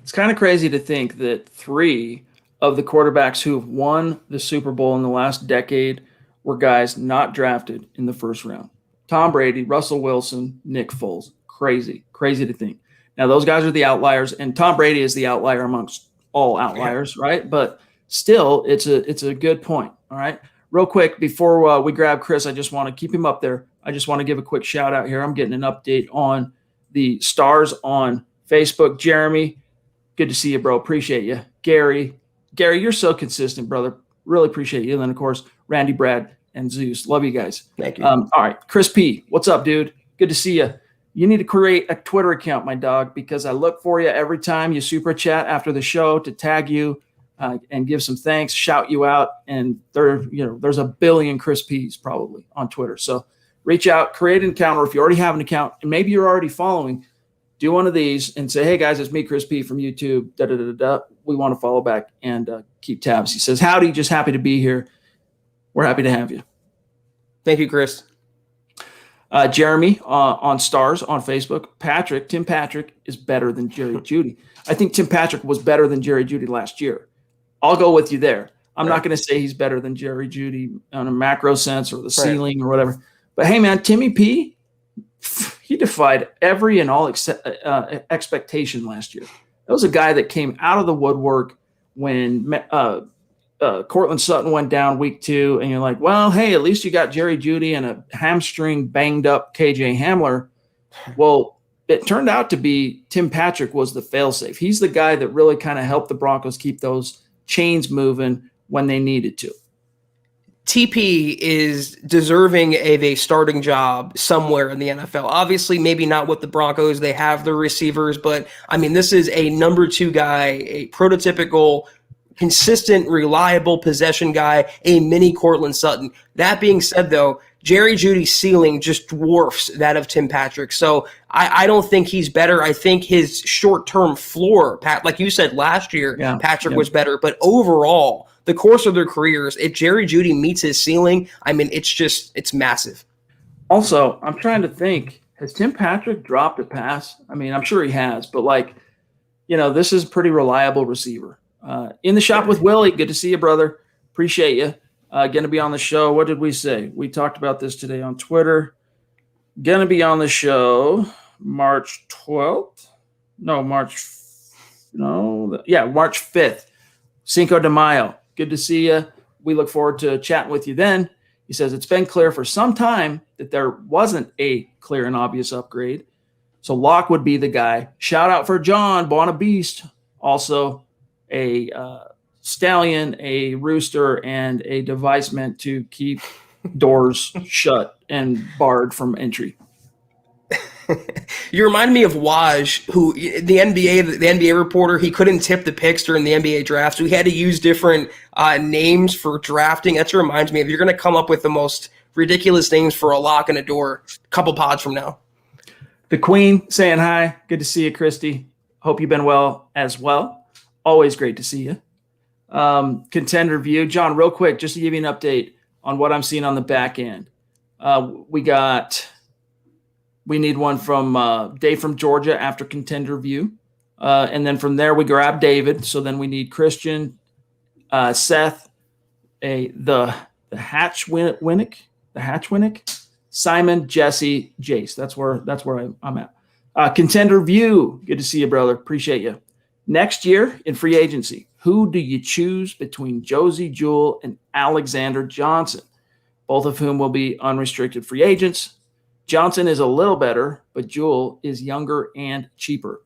It's kind of crazy to think that 3 of the quarterbacks who have won the Super Bowl in the last decade were guys not drafted in the first round. Tom Brady, Russell Wilson, Nick Foles. crazy to think. Now, those guys are the outliers, and Tom Brady is the outlier amongst all outliers, right? But still, it's a good point, all right? Real quick, before we grab Chris, I just want to keep him up there. I just want to give a quick shout out here. I'm getting an update on the stars on Facebook. Jeremy, good to see you, bro. Appreciate you. Gary, you're so consistent, brother. Really appreciate you. And then, of course, Randy, Brad, and Zeus. Love you guys. Thank you. All right. Chris P., what's up, dude? Good to see you. You need to create a Twitter account, my dog, because I look for you every time you super chat after the show to tag you and give some thanks, shout you out. And there's a billion Chris P's probably on Twitter. So reach out, create an account, or if you already have an account and maybe you're already following, do one of these and say, hey, guys, it's me, Chris P. from YouTube. We want to follow back and keep tabs. He says, howdy, just happy to be here. We're happy to have you. Thank you, Chris. Jeremy on Stars on Facebook. Tim Patrick is better than Jerry Jeudy. I think Tim Patrick was better than Jerry Jeudy last year. I'll go with you there. I'm not going to say he's better than Jerry Jeudy on a macro sense or the ceiling or whatever. But, hey, man, Timmy P., he defied every and all expectation last year. That was a guy that came out of the woodwork when Cortland Sutton went down week 2, and you're like, well, hey, at least you got Jerry Jeudy and a hamstring banged up KJ Hamler. Well, it turned out to be Tim Patrick was the failsafe. He's the guy that really kind of helped the Broncos keep those chains moving when they needed to. TP is deserving of a starting job somewhere in the NFL. Obviously, maybe not with the Broncos. They have their receivers, but I mean, this is a number 2 guy, a prototypical, consistent, reliable possession guy, a mini Cortland Sutton. That being said, though, Jerry Jeudy's ceiling just dwarfs that of Tim Patrick. So I don't think he's better. I think his short-term floor, like you said last year, Patrick was better. But overall, the course of their careers, if Jerry Jeudy meets his ceiling, I mean, it's massive. Also, I'm trying to think, has Tim Patrick dropped a pass? I mean, I'm sure he has, but this is a pretty reliable receiver. In the shop with Willie, good to see you, brother. Appreciate you. Going to be on the show. What did we say? We talked about this today on Twitter. Going to be on the show March 12th. March 5th. Cinco de Mayo. Good to see you. We look forward to chatting with you then. He says, it's been clear for some time that there wasn't a clear and obvious upgrade. So Locke would be the guy. Shout out for John, born a beast. Also a stallion, a rooster, and a device meant to keep doors shut and barred from entry. You remind me of Waj, who the NBA reporter, he couldn't tip the picks during the NBA draft, so he had to use different names for drafting. That reminds me of, you're going to come up with the most ridiculous names for a lock and a door a couple pods from now. The Queen saying hi. Good to see you, Christy. Hope you've been well as well. Always great to see you. Contender view. John, real quick, just to give you an update on what I'm seeing on the back end. We need one from Dave from Georgia after contender view. And then from there, we grab David. So then we need Christian, Seth, the Hatchwinnick, Simon, Jesse, Jace. That's where I'm at. Contender view. Good to see you, brother. Appreciate you. Next year in free agency, who do you choose between Josie Jewell and Alexander Johnson, both of whom will be unrestricted free agents? Johnson is a little better, but Jewell is younger and cheaper.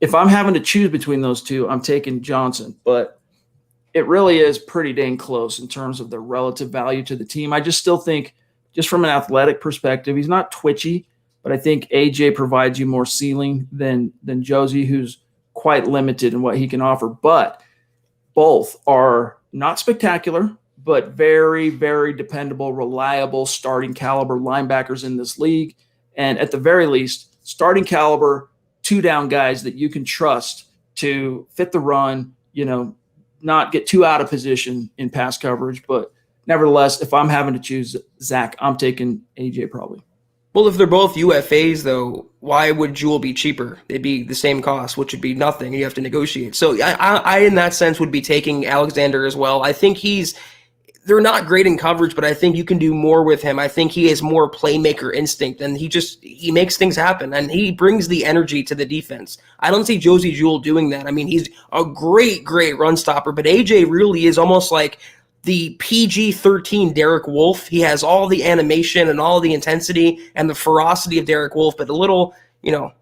If I'm having to choose between those two, I'm taking Johnson, but it really is pretty dang close in terms of the relative value to the team. I just still think, just from an athletic perspective, he's not twitchy, but I think AJ provides you more ceiling than Josie, who's quite limited in what he can offer. But both are not spectacular, but very, very dependable, reliable, starting caliber linebackers in this league. And at the very least, starting caliber, 2-down guys that you can trust to fit the run, not get too out of position in pass coverage. But nevertheless, if I'm having to choose Zach, I'm taking AJ probably. Well, if they're both UFAs, though, why would Jewell be cheaper? They'd be the same cost, which would be nothing. You have to negotiate. So I in that sense, would be taking Alexander as well. I think he's they're not great in coverage, but I think you can do more with him. I think he has more playmaker instinct, and he makes things happen, and he brings the energy to the defense. I don't see Josie Jewell doing that. I mean, he's a great run stopper, but AJ really is almost like the PG-13 Derek Wolfe. He has all the animation and all the intensity and the ferocity of Derek Wolfe, but a little,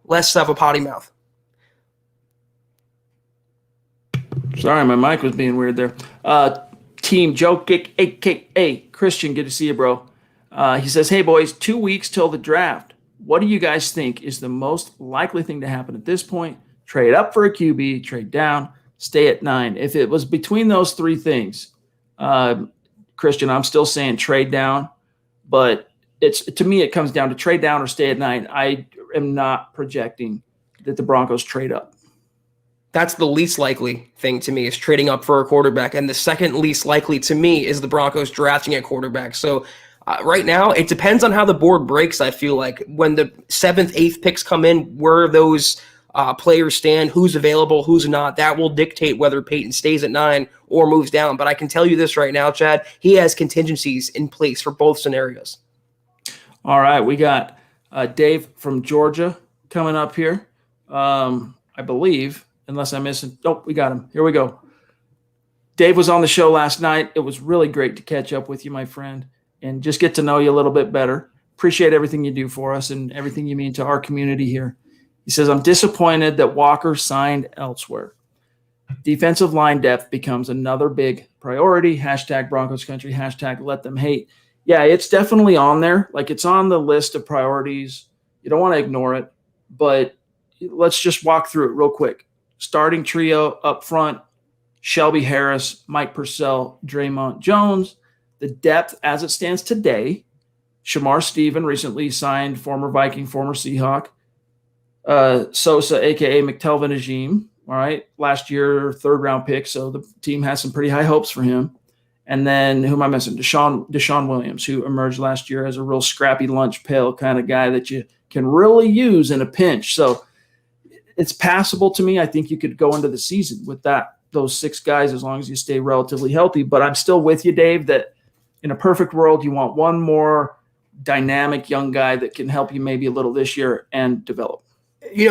less of a potty mouth. Sorry, my mic was being weird there. Team Joe Kick, aka Christian, good to see you, bro. He says, hey, boys, 2 weeks till the draft. What do you guys think is the most likely thing to happen at this point? Trade up for a QB, trade down, stay at 9. If it was between those three things, Christian, I'm still saying trade down, but to me, it comes down to trade down or stay at 9. I am not projecting that the Broncos trade up. That's the least likely thing to me, is trading up for a quarterback. And the second least likely to me is the Broncos drafting a quarterback. So right now, it depends on how the board breaks, I feel like. When the 7th, 8th picks come in, where those players stand, who's available, who's not, that will dictate whether Peyton stays at 9 or moves down. But I can tell you this right now, Chad, he has contingencies in place for both scenarios. All right, we got Dave from Georgia coming up here, I believe. Unless I miss it. Oh, we got him. Here we go. Dave was on the show last night. It was really great to catch up with you, my friend, and just get to know you a little bit better. Appreciate everything you do for us and everything you mean to our community here. He says, I'm disappointed that Walker signed elsewhere. Defensive line depth becomes another big priority. Hashtag Broncos country. Hashtag let them hate. Yeah, it's definitely on there. Like, it's on the list of priorities. You don't want to ignore it, but let's just walk through it real quick. Starting trio up front, Shelby Harris, Mike Purcell, Draymond Jones. The depth as it stands today, Shamar Stephen recently signed, former Viking, former Seahawk. Sosa, a.k.a. McTelvin Najim, all right, last year, 3rd-round pick, so the team has some pretty high hopes for him. And then, who am I missing? Deshaun Williams, who emerged last year as a real scrappy lunch pail kind of guy that you can really use in a pinch. So, it's passable to me. I think you could go into the season with those 6 guys as long as you stay relatively healthy. But I'm still with you, Dave, that in a perfect world, you want one more dynamic young guy that can help you maybe a little this year and develop.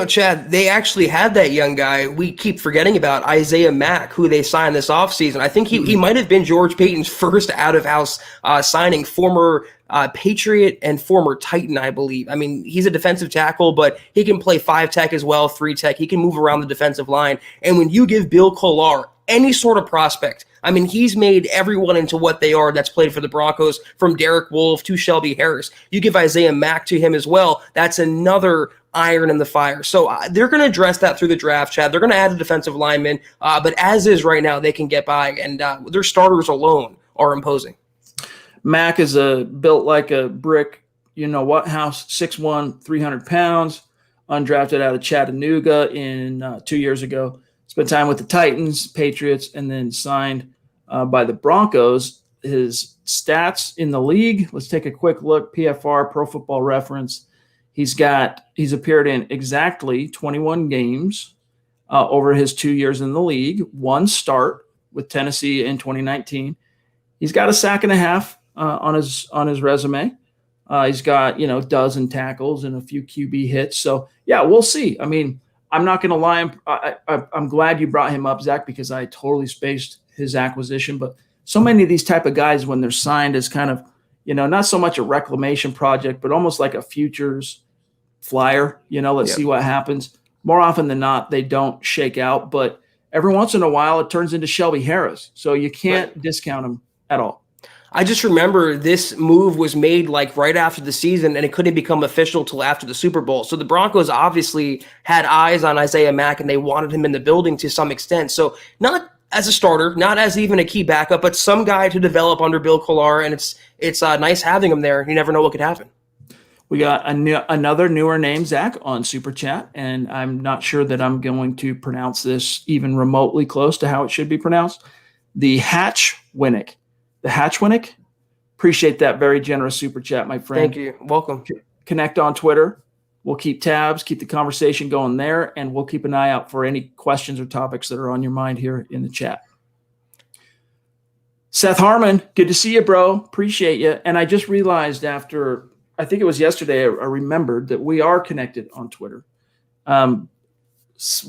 Chad, they actually had that young guy we keep forgetting about, Isaiah Mack, who they signed this offseason. I think he might have been George Payton's first out-of-house signing, former Patriot and former Titan, I believe. I mean, he's a defensive tackle, but he can play 5-tech as well, 3-tech. He can move around the defensive line. And when you give Bill Kollar any sort of prospect, I mean, he's made everyone into what they are that's played for the Broncos, from Derek Wolfe to Shelby Harris. You give Isaiah Mack to him as well, that's another iron in the fire. So they're going to address that through the draft, Chad. They're going to add a defensive lineman, but as is right now, they can get by, and their starters alone are imposing. Mack is built like a brick, house, 6'1", 300 pounds, undrafted out of Chattanooga 2 years ago. Spent time with the Titans, Patriots, and then signed by the Broncos. His stats in the league, let's take a quick look. PFR, Pro Football Reference. He's appeared in exactly 21 games over his 2 years in the league, 1 start with Tennessee in 2019. He's got a sack and a half on his resume. He's got, a dozen tackles and a few QB hits. So, yeah, we'll see. I mean, I'm not going to lie. I'm glad you brought him up, Zach, because I totally spaced his acquisition. But so many of these type of guys, when they're signed as kind of, not so much a reclamation project, but almost like a futures flyer, let's see what happens. More often than not, they don't shake out. But every once in a while, it turns into Shelby Harris. So you can't discount him at all. I just remember this move was made like right after the season, and it couldn't become official till after the Super Bowl. So the Broncos obviously had eyes on Isaiah Mack, and they wanted him in the building to some extent. So not as a starter, not as even a key backup, but some guy to develop under Bill Kollar, and it's nice having him there. You never know what could happen. We got another newer name, Zach, on Super Chat, and I'm not sure that I'm going to pronounce this even remotely close to how it should be pronounced. The Hatchwinnick. The Hatchwinnick. Appreciate that very generous Super Chat, my friend. Thank you. Welcome. Connect on Twitter. We'll keep tabs, keep the conversation going there, and we'll keep an eye out for any questions or topics that are on your mind here in the chat. Seth Harmon, good to see you, bro. Appreciate you. And I just realized after, I think it was yesterday, I remembered that we are connected on Twitter.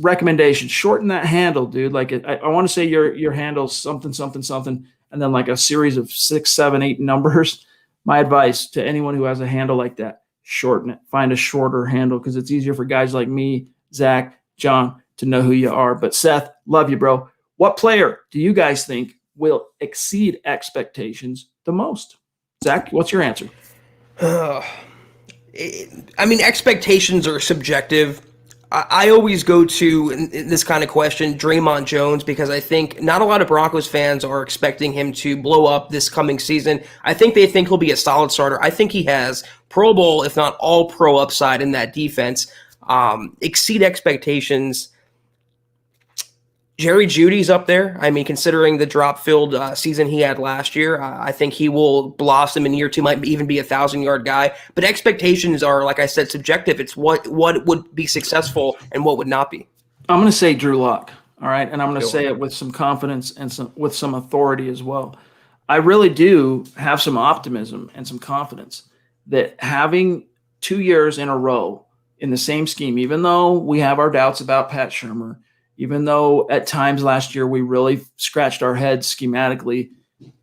Recommendation, shorten that handle, dude. Like I want to say your handle's something, something, something, and then like a series of 6, 7, 8 numbers. My advice to anyone who has a handle like that, shorten it. Find a shorter handle because it's easier for guys like me, Zach, John, to know who you are. But Seth, love you, bro. What player do you guys think will exceed expectations the most? Zach, what's your answer? I mean, expectations are subjective. I always go to, in this kind of question, Draymond Jones, because I think not a lot of Broncos fans are expecting him to blow up this coming season. I think they think he'll be a solid starter. I think he has Pro Bowl, if not all pro upside in that defense. Exceed expectations. Jerry Jeudy's up there. I mean, considering the drop-filled season he had last year, I think he will blossom in year 2, might even be a 1,000-yard guy. But expectations are, like I said, subjective. It's what would be successful and what would not be. I'm going to say Drew Lock, all right? And I'm going to say it with some confidence and with some authority as well. I really do have some optimism and some confidence that having 2 years in a row in the same scheme, even though we have our doubts about Pat Shurmur, even though at times last year we really scratched our heads schematically,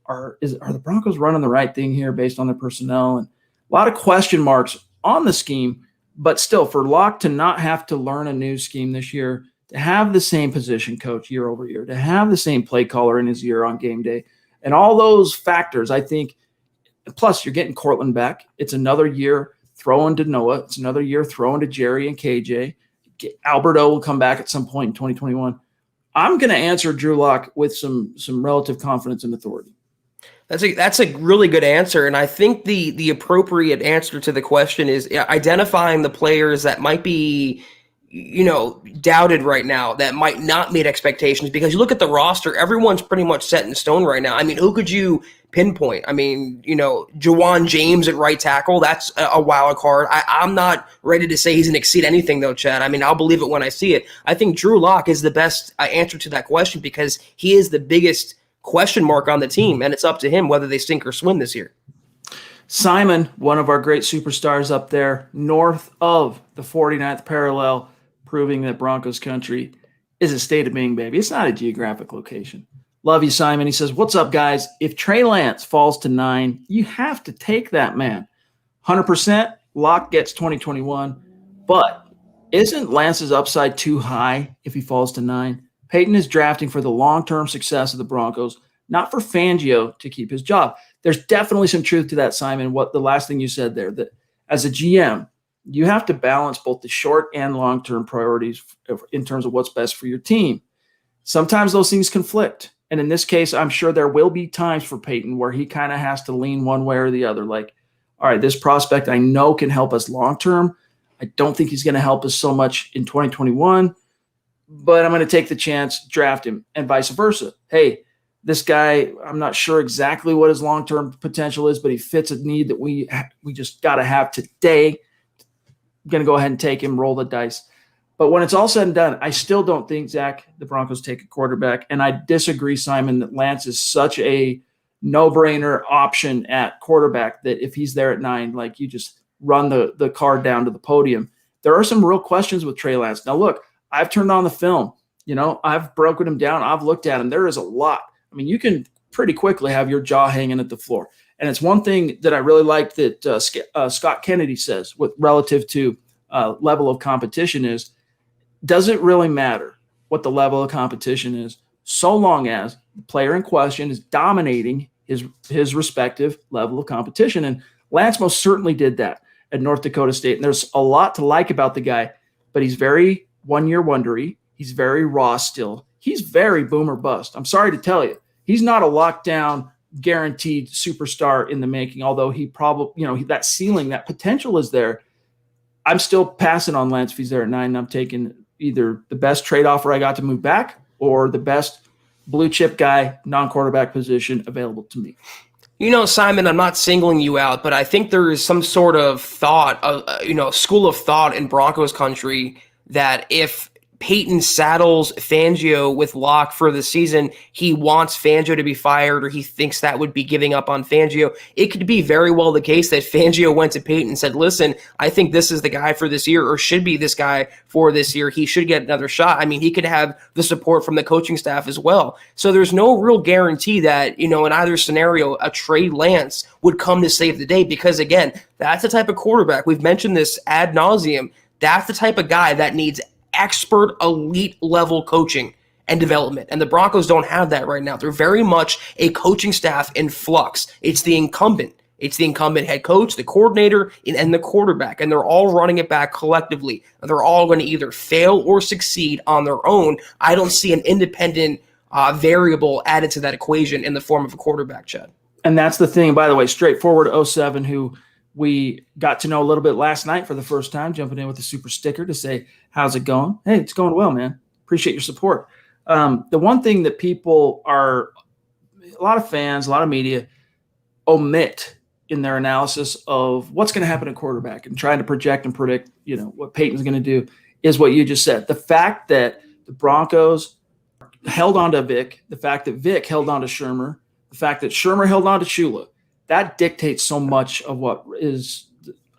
are the Broncos running the right thing here based on their personnel? And a lot of question marks on the scheme, but still for Locke to not have to learn a new scheme this year, to have the same position coach year over year, to have the same play caller in his ear on game day, and all those factors, I think, plus you're getting Cortland back. It's another year throwing to Noah. It's another year throwing to Jerry and KJ. Alberto will come back at some point in 2021. I'm going to answer Drew Lock with some relative confidence and authority. That's a really good answer, and I think the appropriate answer to the question is identifying the players that might be, doubted right now, that might not meet expectations. Because you look at the roster, everyone's pretty much set in stone right now. I mean, who could you pinpoint? I mean, Jawan James at right tackle, that's a wild card. I'm not ready to say he's going to exceed anything, though, Chad. I mean, I'll believe it when I see it. I think Drew Lock is the best answer to that question because he is the biggest question mark on the team, and it's up to him whether they sink or swim this year. Simon, one of our great superstars up there, north of the 49th parallel, proving that Broncos country is a state of being, baby. It's not a geographic location. Love you, Simon. He says, what's up, guys? If Trey Lance falls to 9, you have to take that man. 100% Lock gets 2021, but isn't Lance's upside too high if he falls to 9? Peyton is drafting for the long-term success of the Broncos, not for Fangio to keep his job. There's definitely some truth to that, Simon, what the last thing you said there, that as a GM, you have to balance both the short and long-term priorities in terms of what's best for your team. Sometimes those things conflict. And in this case, I'm sure there will be times for Peyton where he kind of has to lean one way or the other. Like, all right, this prospect I know can help us long-term. I don't think he's going to help us so much in 2021, but I'm going to take the chance, draft him, and vice versa. Hey, this guy, I'm not sure exactly what his long-term potential is, but he fits a need that we just got to have today. I'm going to go ahead and take him, roll the dice. But when it's all said and done, I still don't think, Zach, the Broncos take a quarterback. And I disagree, Simon, that Lance is such a no-brainer option at quarterback that if he's there at 9, like you just run the card down to the podium. There are some real questions with Trey Lance. Now, look, I've turned on the film. I've broken him down. I've looked at him. There is a lot. I mean, you can pretty quickly have your jaw hanging at the floor. And it's one thing that I really like that Scott Kennedy says with relative to level of competition is, does it really matter what the level of competition is so long as the player in question is dominating his respective level of competition? And Lance most certainly did that at North Dakota State. And there's a lot to like about the guy, but he's very one-year wondery. He's very raw still. He's very boom or bust. I'm sorry to tell you. He's not a lockdown, guaranteed superstar in the making, although he probably, that ceiling, that potential is there. I'm still passing on Lance if he's there at 9. And I'm taking either the best trade offer I got to move back or the best blue chip guy, non-quarterback position available to me. Simon, I'm not singling you out, but I think there is some sort of thought, school of thought in Broncos country that if Peyton saddles Fangio with Locke for the season, he wants Fangio to be fired, or he thinks that would be giving up on Fangio. It could be very well the case that Fangio went to Peyton and said, listen, I think this is the guy for this year, or should be this guy for this year. He should get another shot. I mean, he could have the support from the coaching staff as well. So there's no real guarantee that, in either scenario, a Trey Lance would come to save the day, because, again, that's the type of quarterback. We've mentioned this ad nauseum. That's the type of guy that needs expert elite level coaching and development. And the Broncos don't have that right now. They're very much a coaching staff in flux. It's the incumbent. It's the incumbent head coach, the coordinator, and the quarterback. And they're all running it back collectively. They're all going to either fail or succeed on their own. I don't see an independent variable added to that equation in the form of a quarterback, Chad. And that's the thing, by the way, straightforward 07, who we got to know a little bit last night for the first time, jumping in with a super sticker to say, how's it going? Hey, it's going well, man. Appreciate your support. The one thing that people are, a lot of fans, a lot of media omit in their analysis of what's going to happen at quarterback and trying to project and predict, what Peyton's going to do, is what you just said. The fact that the Broncos held on to Vic, the fact that Vic held on to Shermer, the fact that Shermer held on to Shula, that dictates so much of what is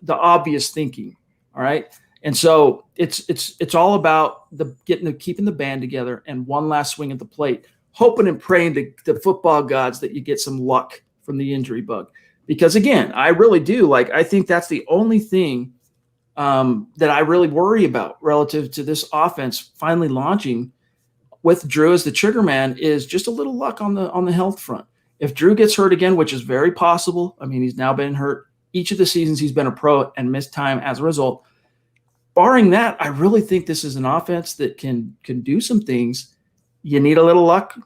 the obvious thinking. All right. And so it's all about keeping the band together and one last swing at the plate, hoping and praying to the football gods that you get some luck from the injury bug. Because again, I really do. I think that's the only thing that I really worry about relative to this offense finally launching with Drew as the trigger man, is just a little luck on the health front. If Drew gets hurt again, which is very possible, I mean, he's now been hurt each of the seasons he's been a pro and missed time as a result. Barring that, I really think this is an offense that can do some things. You need a little luck,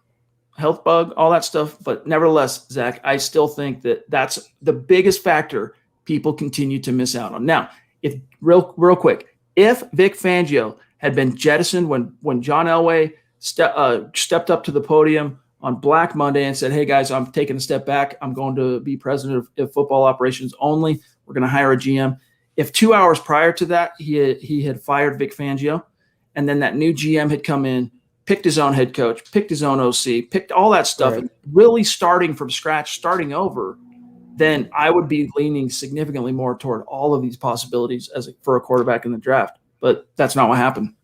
health bug, all that stuff. But nevertheless, Zach, I still think that that's the biggest factor people continue to miss out on. Now, if real quick, if Vic Fangio had been jettisoned when John Elway stepped up to the podium on Black Monday and said, hey, guys, I'm taking a step back. I'm going to be president of football operations only. We're going to hire a GM. If 2 hours prior to that, he had fired Vic Fangio, and then that new GM had come in, picked his own head coach, picked his own OC, picked all that stuff, and really starting from scratch, starting over, then I would be leaning significantly more toward all of these possibilities for a quarterback in the draft. But that's not what happened.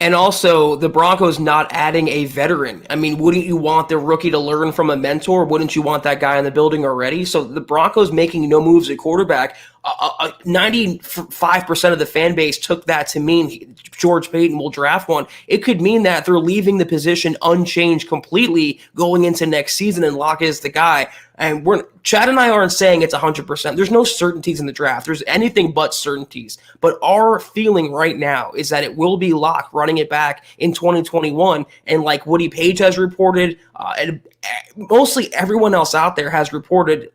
And also, the Broncos not adding a veteran. I mean, wouldn't you want the rookie to learn from a mentor? Wouldn't you want that guy in the building already? So the Broncos making no moves at quarterback, 95% of the fan base took that to mean George Payton will draft one. It could mean that they're leaving the position unchanged completely going into next season, and Locke is the guy. And Chad and I aren't saying it's 100%. There's no certainties in the draft. There's anything but certainties. But our feeling right now is that it will be Locke running it back in 2021. And like Woody Paige has reported, and mostly everyone else out there has reported,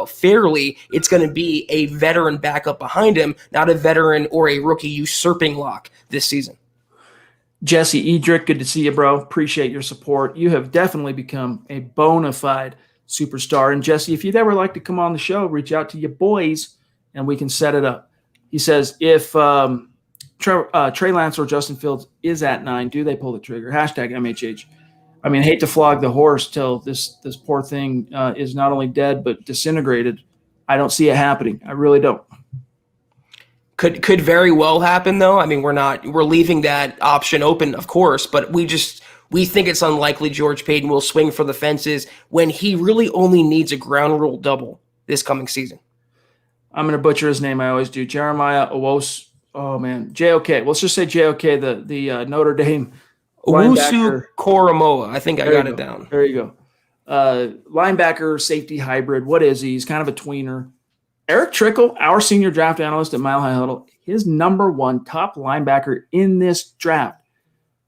fairly, it's going to be a veteran backup behind him, not a veteran or a rookie usurping Locke this season. Jesse Edrick, good to see you, bro. Appreciate your support. You have definitely become a bona fide superstar. And Jesse, if you'd ever like to come on the show, reach out to your boys and we can set it up. He says, if Trey Lance or Justin Fields is at 9, do they pull the trigger? Hashtag MHH. I mean, hate to flog the horse till this poor thing is not only dead but disintegrated. I don't see it happening. I really don't. Could very well happen, though. I mean, we're leaving that option open, of course, but we think it's unlikely George Payton will swing for the fences when he really only needs a ground rule double this coming season. I'm going to butcher his name. I always do. Jeremiah Owos. Oh man, JOK. Let's just say JOK. The Notre Dame Owusu Koromoa. I think I got it down. There you go. Linebacker, safety hybrid. What is he? He's kind of a tweener. Eric Trickle, our senior draft analyst at Mile High Huddle, his number one top linebacker in this draft,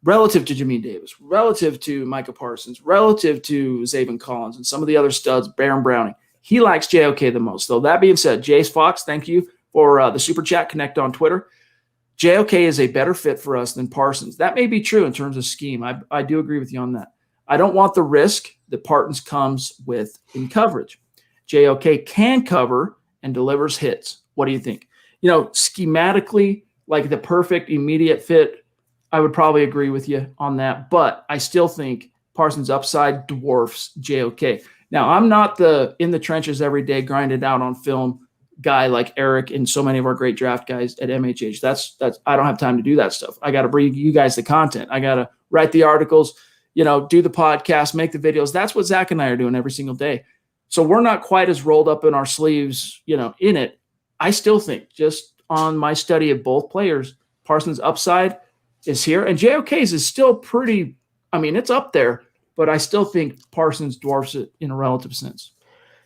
relative to Jamin Davis, relative to Micah Parsons, relative to Zaven Collins, and some of the other studs, Baron Browning. He likes JOK the most. Though that being said, Jace Fox, thank you for the super chat. Connect on Twitter. JOK is a better fit for us than Parsons. That may be true in terms of scheme. I do agree with you on that. I don't want the risk that Parsons comes with in coverage. JOK can cover and delivers hits. What do you think? Schematically, like the perfect immediate fit, I would probably agree with you on that, but I still think Parsons' upside dwarfs JOK. Now, I'm not the in the trenches every day, grinded out on film guy like Eric and so many of our great draft guys at MHH. That's I don't have time to do that stuff. I got to bring you guys the content. I got to write the articles, do the podcast, make the videos. That's what Zach and I are doing every single day. So we're not quite as rolled up in our sleeves, in it. I still think just on my study of both players, Parsons' upside is here, and JOK's is still pretty. I mean, it's up there, but I still think Parsons dwarfs it in a relative sense.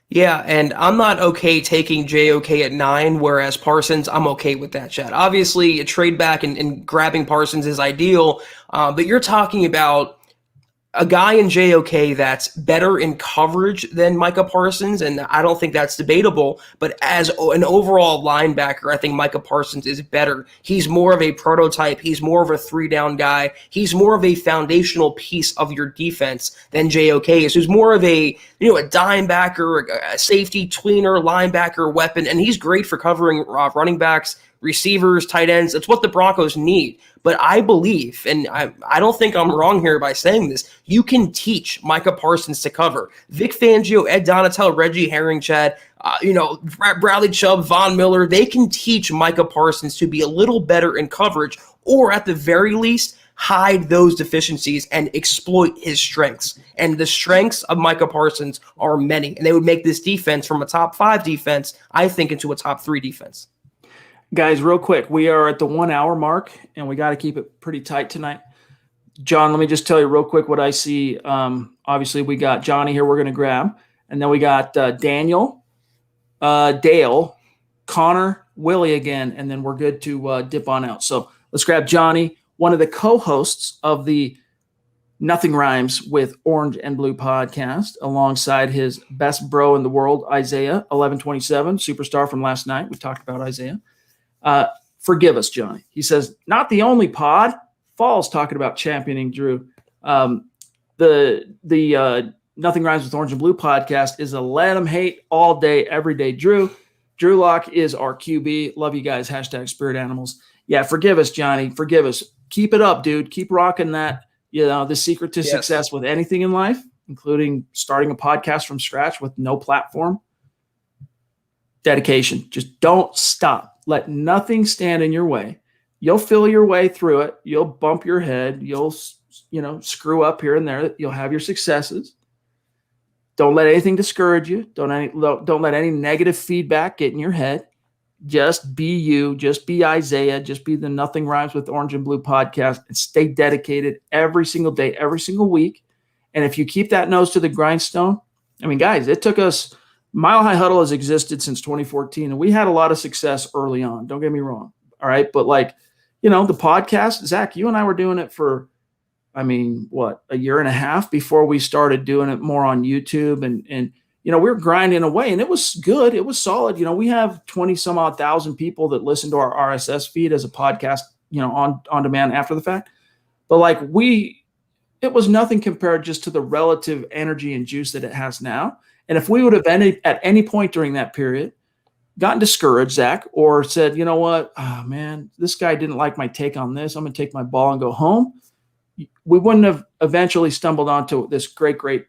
Yeah, and I'm not okay taking JOK at 9, whereas Parsons, I'm okay with that, Chad. Obviously, a trade back and grabbing Parsons is ideal, but you're talking about a guy in JOK that's better in coverage than Micah Parsons, and I don't think that's debatable, but as an overall linebacker, I think Micah Parsons is better. He's more of a prototype. He's more of a 3-down guy. He's more of a foundational piece of your defense than JOK is, who's more of a dime backer, a safety, tweener, linebacker weapon, and he's great for covering running backs, receivers, tight ends. It's what the Broncos need. But I believe, and I don't think I'm wrong here by saying this, you can teach Micah Parsons to cover. Vic Fangio, Ed Donatel, Reggie Herring, Chad, Bradley Chubb, Von Miller, they can teach Micah Parsons to be a little better in coverage, or at the very least, hide those deficiencies and exploit his strengths. And the strengths of Micah Parsons are many, and they would make this defense from a top 5 defense, I think, into a top 3 defense. Guys, real quick, we are at the 1 hour mark, and we got to keep it pretty tight tonight. John, let me just tell you real quick what I see. Obviously, we got Johnny here we're going to grab, and then we got Daniel, Dale, Connor, Willie again, and then we're good to dip on out. So let's grab Johnny, one of the co-hosts of the Nothing Rhymes with Orange and Blue podcast, alongside his best bro in the world, Isaiah, 1127, superstar from last night. We talked about Isaiah. Forgive us, Johnny. He says, not the only pod. Fall's talking about championing Drew. The Nothing Rhymes with Orange and Blue podcast is a let him hate all day, every day. Drew Lock is our QB. Love you guys. Hashtag spirit animals. Yeah, forgive us, Johnny. Forgive us. Keep it up, dude. Keep rocking that. The secret to success with anything in life, including starting a podcast from scratch with no platform. Dedication. Just don't stop. Let nothing stand in your way. You'll feel your way through it. You'll bump your head. You'll, screw up here and there. You'll have your successes. Don't let anything discourage you. Don't let any negative feedback get in your head. Just be you. Just be Isaiah. Just be the Nothing Rhymes with Orange and Blue podcast, and stay dedicated every single day, every single week. And if you keep that nose to the grindstone, I mean, guys, it took us. Mile High Huddle has existed since 2014, and we had a lot of success early on. Don't get me wrong. All right. But the podcast, Zach, you and I were doing it for, a year and a half before we started doing it more on YouTube. And we were grinding away, and it was good. It was solid. We have 20 some odd thousand people that listen to our RSS feed as a podcast, on demand after the fact. But it was nothing compared just to the relative energy and juice that it has now. And if we would have at any point during that period gotten discouraged, Zach, or said, you know what, man, this guy didn't like my take on this, I'm going to take my ball and go home, we wouldn't have eventually stumbled onto this great, great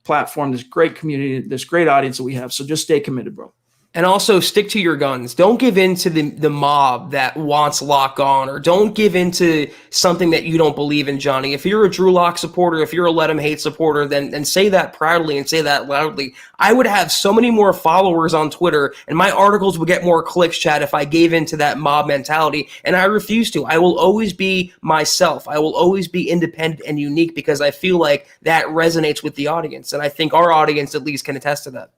platform, this great community, this great audience that we have. So just stay committed, bro. And also stick to your guns. Don't give in to the mob that wants Lock on, or don't give in to something that you don't believe in, Johnny. If you're a Drew Lock supporter, if you're a Let Him Hate supporter, then say that proudly and say that loudly. I would have so many more followers on Twitter, and my articles would get more clicks, Chad, if I gave in to that mob mentality, and I refuse to. I will always be myself. I will always be independent and unique, because I feel like that resonates with the audience, and I think our audience at least can attest to that.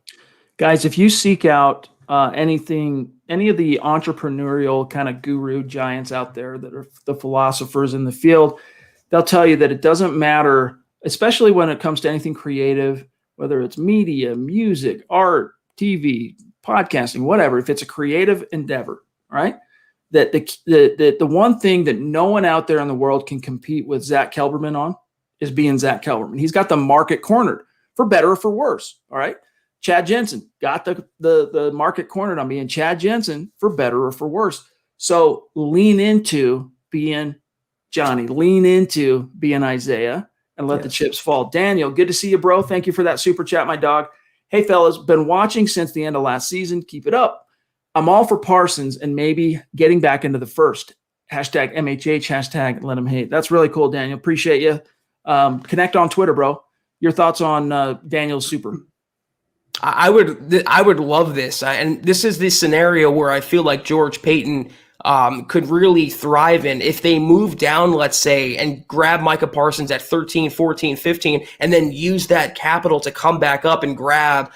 Guys, if you seek out any of the entrepreneurial kind of guru giants out there that are the philosophers in the field, they'll tell you that it doesn't matter, especially when it comes to anything creative, whether it's media, music, art, TV, podcasting, whatever. If it's a creative endeavor, right? That the one thing that no one out there in the world can compete with Zack Kelberman on is being Zack Kelberman. He's got the market cornered, for better or for worse. All right. Chad Jensen got the market cornered on being Chad Jensen, for better or for worse. So lean into being Johnny, lean into being Isaiah and let the chips fall. Daniel, good to see you, bro. Thank you for that super chat, my dog. Hey, fellas, been watching since the end of last season. Keep it up. I'm all for Parsons and maybe getting back into the first. Hashtag MHH, hashtag let him hate. That's really cool, Daniel. Appreciate you. Connect on Twitter, bro. Your thoughts on Daniel's super? I would love this. And this is the scenario where I feel like George Paton could really thrive in if they move down, let's say, and grab Micah Parsons at 13, 14, 15, and then use that capital to come back up and grab,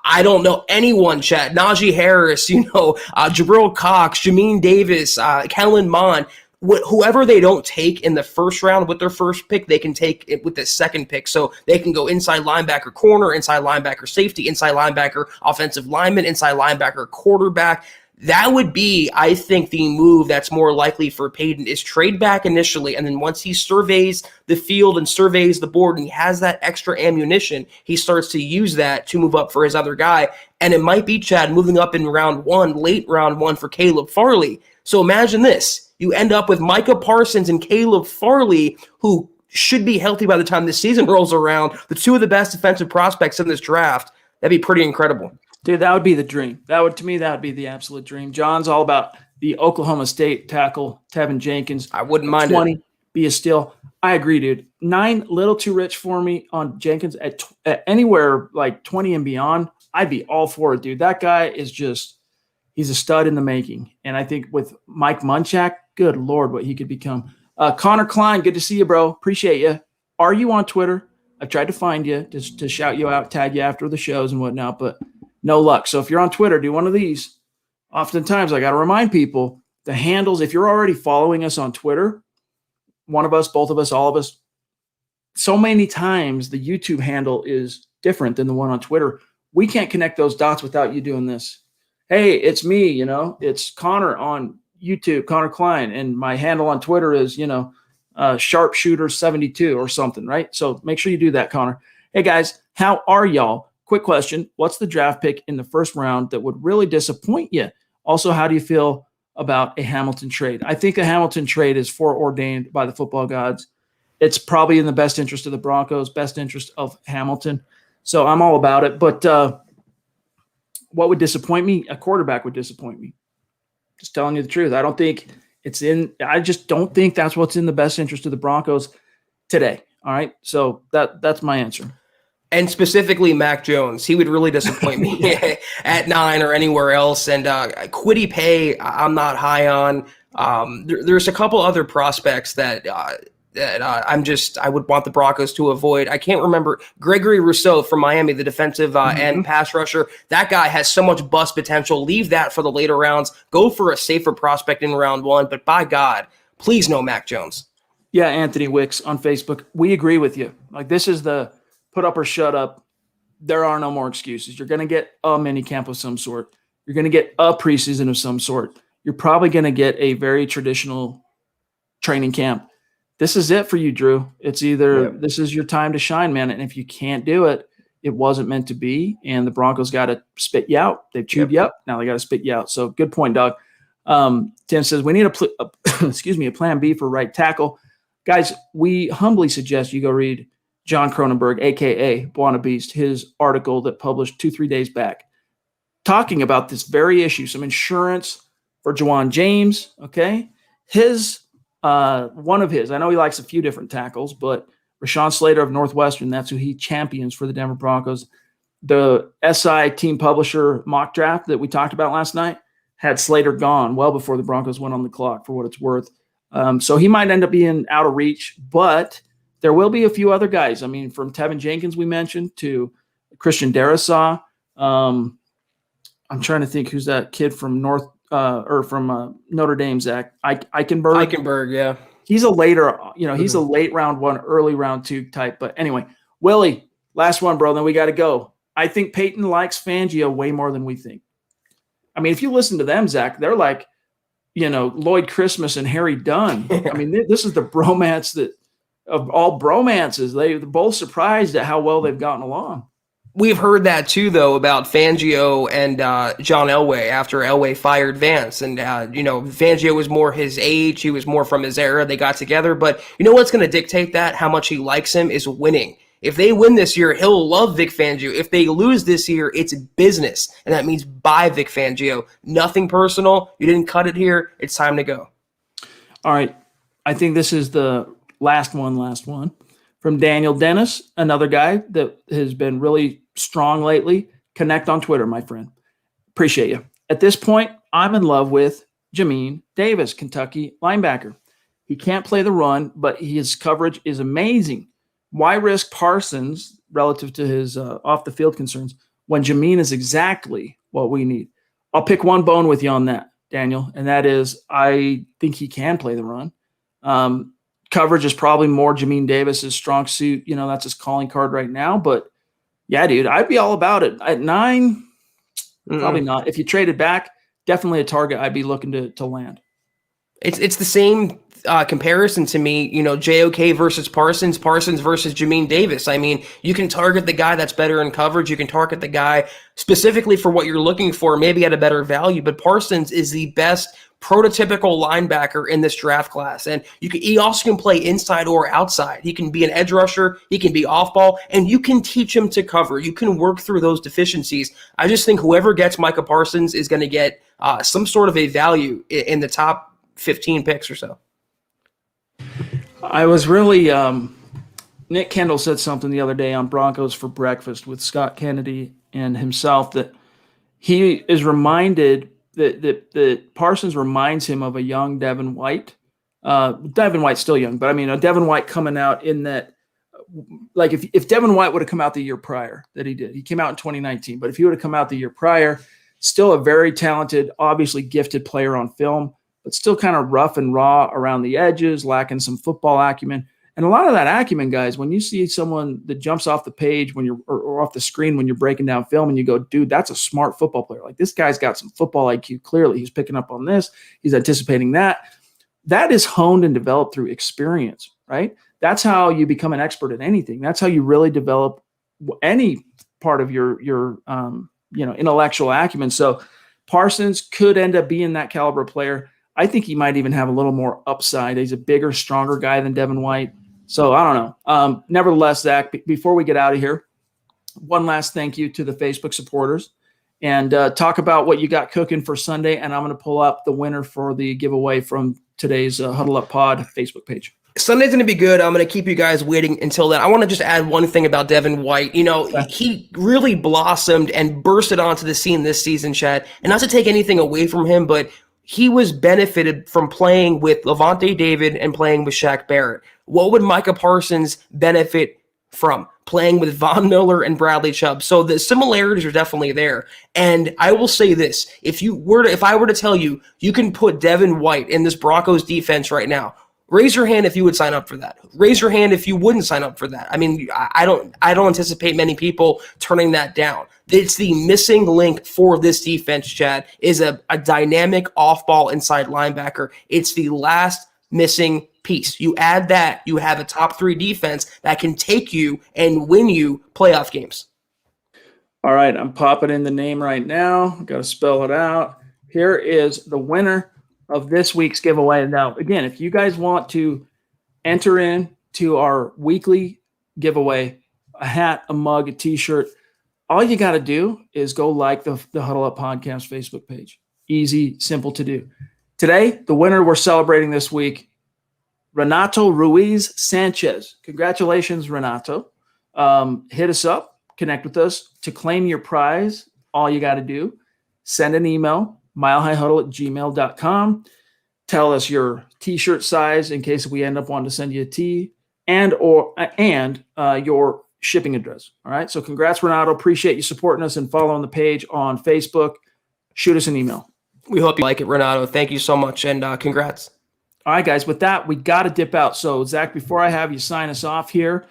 I don't know, anyone, Chat. Najee Harris, Jabril Cox, Jamin Davis, Kellen Mond. Whoever they don't take in the first round with their first pick, they can take it with the second pick. So they can go inside linebacker corner, inside linebacker safety, inside linebacker offensive lineman, inside linebacker quarterback. That would be, I think, the move that's more likely for Paton is trade back initially. And then once he surveys the field and surveys the board and he has that extra ammunition, he starts to use that to move up for his other guy. And it might be, Chad, moving up in round one, late round one for Caleb Farley. So imagine this. You end up with Micah Parsons and Caleb Farley, who should be healthy by the time this season rolls around, the two of the best defensive prospects in this draft. That'd be pretty incredible. Dude, that would be the dream. That would be the absolute dream. John's all about the Oklahoma State tackle, Tevin Jenkins. I wouldn't mind 20, it. Be a steal. I agree, dude. 9, little too rich for me on Jenkins at anywhere like 20 and beyond. I'd be all for it, dude. That guy is just, he's a stud in the making. And I think with Mike Munchak, good Lord, what he could become. Connor Klein, good to see you, bro. Appreciate you. Are you on Twitter? I've tried to find you just to shout you out, tag you after the shows and whatnot, but no luck. So if you're on Twitter, do one of these. Oftentimes, I got to remind people the handles. If you're already following us on Twitter, one of us, both of us, all of us, so many times the YouTube handle is different than the one on Twitter. We can't connect those dots without you doing this. Hey, it's me, it's Connor on YouTube, Connor Klein, and my handle on Twitter is, Sharpshooter72 or something, right? So make sure you do that, Connor. Hey, guys, how are y'all? Quick question. What's the draft pick in the first round that would really disappoint you? Also, how do you feel about a Hamilton trade? I think a Hamilton trade is foreordained by the football gods. It's probably in the best interest of the Broncos, best interest of Hamilton. So I'm all about it. But what would disappoint me? A quarterback would disappoint me. Just telling you the truth. I just don't think that's what's in the best interest of the Broncos today. All right. So that's my answer. And specifically Mac Jones, he would really disappoint me at 9 or anywhere else. And Woody Paige, I'm not high on. There's a couple other prospects that I would want the Broncos to avoid. I can't remember Gregory Rousseau from Miami, the defensive end pass rusher. That guy has so much bust potential. Leave that for the later rounds. Go for a safer prospect in round 1. But by God, please no Mac Jones. Yeah, Anthony Wicks on Facebook. We agree with you. Like, this is the put up or shut up. There are no more excuses. You're going to get a mini camp of some sort. You're going to get a preseason of some sort. You're probably going to get a very traditional training camp. This is it for you, Drew. It's either this is your time to shine, man. And if you can't do it, it wasn't meant to be. And the Broncos got to spit you out. They've chewed you up. Now they got to spit you out. So good point, Doug. Tim says we need a plan B for right tackle. Guys, we humbly suggest you go read John Cronenberg, a.k.a. Buona Beast, his article that published 2-3 days back, talking about this very issue, some insurance for Juwan James, okay? One of his, I know he likes a few different tackles, but Rashawn Slater of Northwestern, that's who he champions for the Denver Broncos. The SI team publisher mock draft that we talked about last night had Slater gone well before the Broncos went on the clock, for what it's worth. So he might end up being out of reach, but there will be a few other guys. I mean, from Tevin Jenkins we mentioned to Christian Darrisaw. I'm trying to think who's that kid from Notre Dame, Zach. Eichenberg. Eichenberg, yeah. He's a later, he's a late round 1, early round 2 type. But anyway, Willie, last one, bro. Then we got to go. I think Peyton likes Fangio way more than we think. I mean, if you listen to them, Zach, they're like, Lloyd Christmas and Harry Dunn. I mean, this is the bromance of all bromances. They're both surprised at how well they've gotten along. We've heard that too, though, about Fangio and John Elway after Elway fired Vance. And, Fangio was more his age. He was more from his era. They got together. But you know what's going to dictate that, how much he likes him, is winning. If they win this year, he'll love Vic Fangio. If they lose this year, it's business. And that means buy Vic Fangio. Nothing personal. You didn't cut it here. It's time to go. All right. I think this is the last one. From Daniel Dennis, another guy that has been really strong lately. Connect on Twitter, my friend. Appreciate you. At this point, I'm in love with Jamin Davis, Kentucky linebacker. He can't play the run, but his coverage is amazing. Why risk Parsons relative to his off-the-field concerns when Jamin is exactly what we need? I'll pick one bone with you on that, Daniel, and that is I think he can play the run. Coverage is probably more Jamin Davis's strong suit. That's his calling card right now. But, yeah, dude, I'd be all about it. At 9, probably not. If you traded back, definitely a target I'd be looking to land. It's the same comparison to me, JOK versus Parsons versus Jamin Davis. I mean, you can target the guy that's better in coverage. You can target the guy specifically for what you're looking for, maybe at a better value. But Parsons is the best prototypical linebacker in this draft class. And he also can play inside or outside. He can be an edge rusher. He can be off ball, and you can teach him to cover. You can work through those deficiencies. I just think whoever gets Micah Parsons is going to get some sort of a value in the top 15 picks or so. I was really Nick Kendall said something the other day on Broncos for Breakfast with Scott Kennedy and himself that he is reminded that Parsons reminds him of a young Devin White. Devin White's still young, but I mean, a Devin White coming out in that, like if Devin White would have come out the year prior that he did, he came out in 2019, but if he would have come out the year prior, still a very talented, obviously gifted player on film, but still kind of rough and raw around the edges, lacking some football acumen. And a lot of that acumen, guys, when you see someone that jumps off the page when you're or off the screen when you're breaking down film and you go, dude, that's a smart football player. Like this guy's got some football IQ. Clearly, he's picking up on this. He's anticipating that. That is honed and developed through experience, right? That's how you become an expert at anything. That's how you really develop any part of your intellectual acumen. So Parsons could end up being that caliber player. I think he might even have a little more upside. He's a bigger, stronger guy than Devin White. So I don't know. Nevertheless, Zach, before we get out of here, one last thank you to the Facebook supporters and talk about what you got cooking for Sunday. And I'm going to pull up the winner for the giveaway from today's Huddle Up Pod Facebook page. Sunday's going to be good. I'm going to keep you guys waiting until then. I want to just add one thing about Devin White. He really blossomed and bursted onto the scene this season, Chad. And not to take anything away from him, but he was benefited from playing with Levante David and playing with Shaq Barrett. What would Micah Parsons benefit from? Playing with Von Miller and Bradley Chubb. So the similarities are definitely there. And I will say this, if I were to tell you, you can put Devin White in this Broncos defense right now, raise your hand if you would sign up for that. Raise your hand if you wouldn't sign up for that. I mean, I don't anticipate many people turning that down. It's the missing link for this defense, Chad, is a dynamic off-ball inside linebacker. It's the last missing piece. You add that, you have a top 3 defense that can take you and win you playoff games. All right, I'm popping in the name right now. Got to spell it out. Here is the winner of this week's giveaway. Now, again, if you guys want to enter in to our weekly giveaway, a hat, a mug, a t-shirt, all you got to do is go like the Huddle Up Podcast Facebook page. Easy, simple to do. Today, the winner we're celebrating this week, Renato Ruiz Sanchez. Congratulations, Renato. Hit us up, connect with us to claim your prize. All you got to do, send an email, milehighhuddle@gmail.com. Tell us your t-shirt size in case we end up wanting to send you a tee and your shipping address. All right. So congrats, Renato. Appreciate you supporting us and following the page on Facebook. Shoot us an email. We hope you like it, Renato. Thank you so much. And congrats. All right, guys. With that, we got to dip out. So Zach, before I have you sign us off here,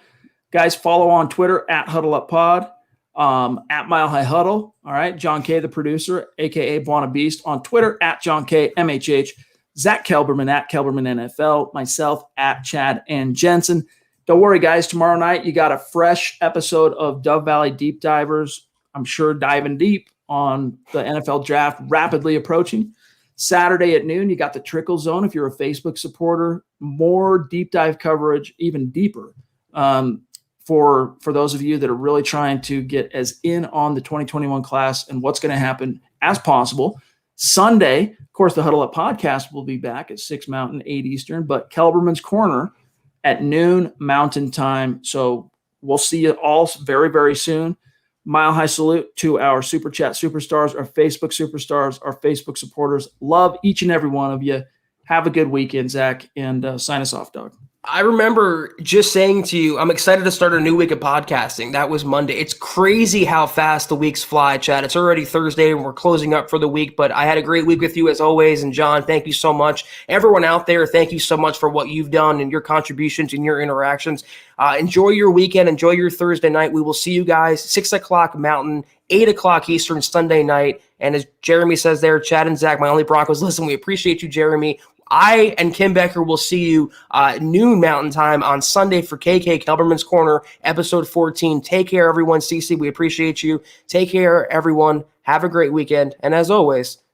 guys, follow on Twitter @HuddleUpPod, @MileHighHuddle. All right. John K, the producer, AKA Buona Beast, on Twitter @JohnKMHH. Zack Kelberman @KelbermanNFL, myself @Chad and Jensen. Don't worry, guys. Tomorrow night, you got a fresh episode of Dove Valley Deep Divers. I'm sure diving deep on the NFL draft rapidly approaching. Saturday at noon, you got the Trickle Zone. If you're a Facebook supporter, more deep dive coverage, even deeper, for those of you that are really trying to get as in on the 2021 class and what's going to happen as possible. Sunday, of course, the Huddle Up podcast will be back at 6 Mountain, 8 Eastern, but Kelberman's Corner at noon Mountain time. So we'll see you all very, very soon. Mile high salute to our Super Chat superstars, our Facebook superstars, our Facebook supporters. Love each and every one of you. Have a good weekend, Zach, and sign us off, dog. I remember just saying to you, I'm excited to start a new week of podcasting. That was Monday. It's crazy how fast the weeks fly, Chad. It's already Thursday and we're closing up for the week, but I had a great week with you as always. And John, thank you so much. Everyone out there, thank you so much for what you've done and your contributions and your interactions. Enjoy your weekend. Enjoy your Thursday night. We will see you guys 6 o'clock Mountain, 8 o'clock Eastern Sunday night. And as Jeremy says there, Chad and Zach, my only Broncos, listen, we appreciate you, Jeremy. I and Kim Becker will see you noon Mountain Time on Sunday for KK Kelberman's Corner, episode 14. Take care, everyone. CC, we appreciate you. Take care, everyone. Have a great weekend. And as always,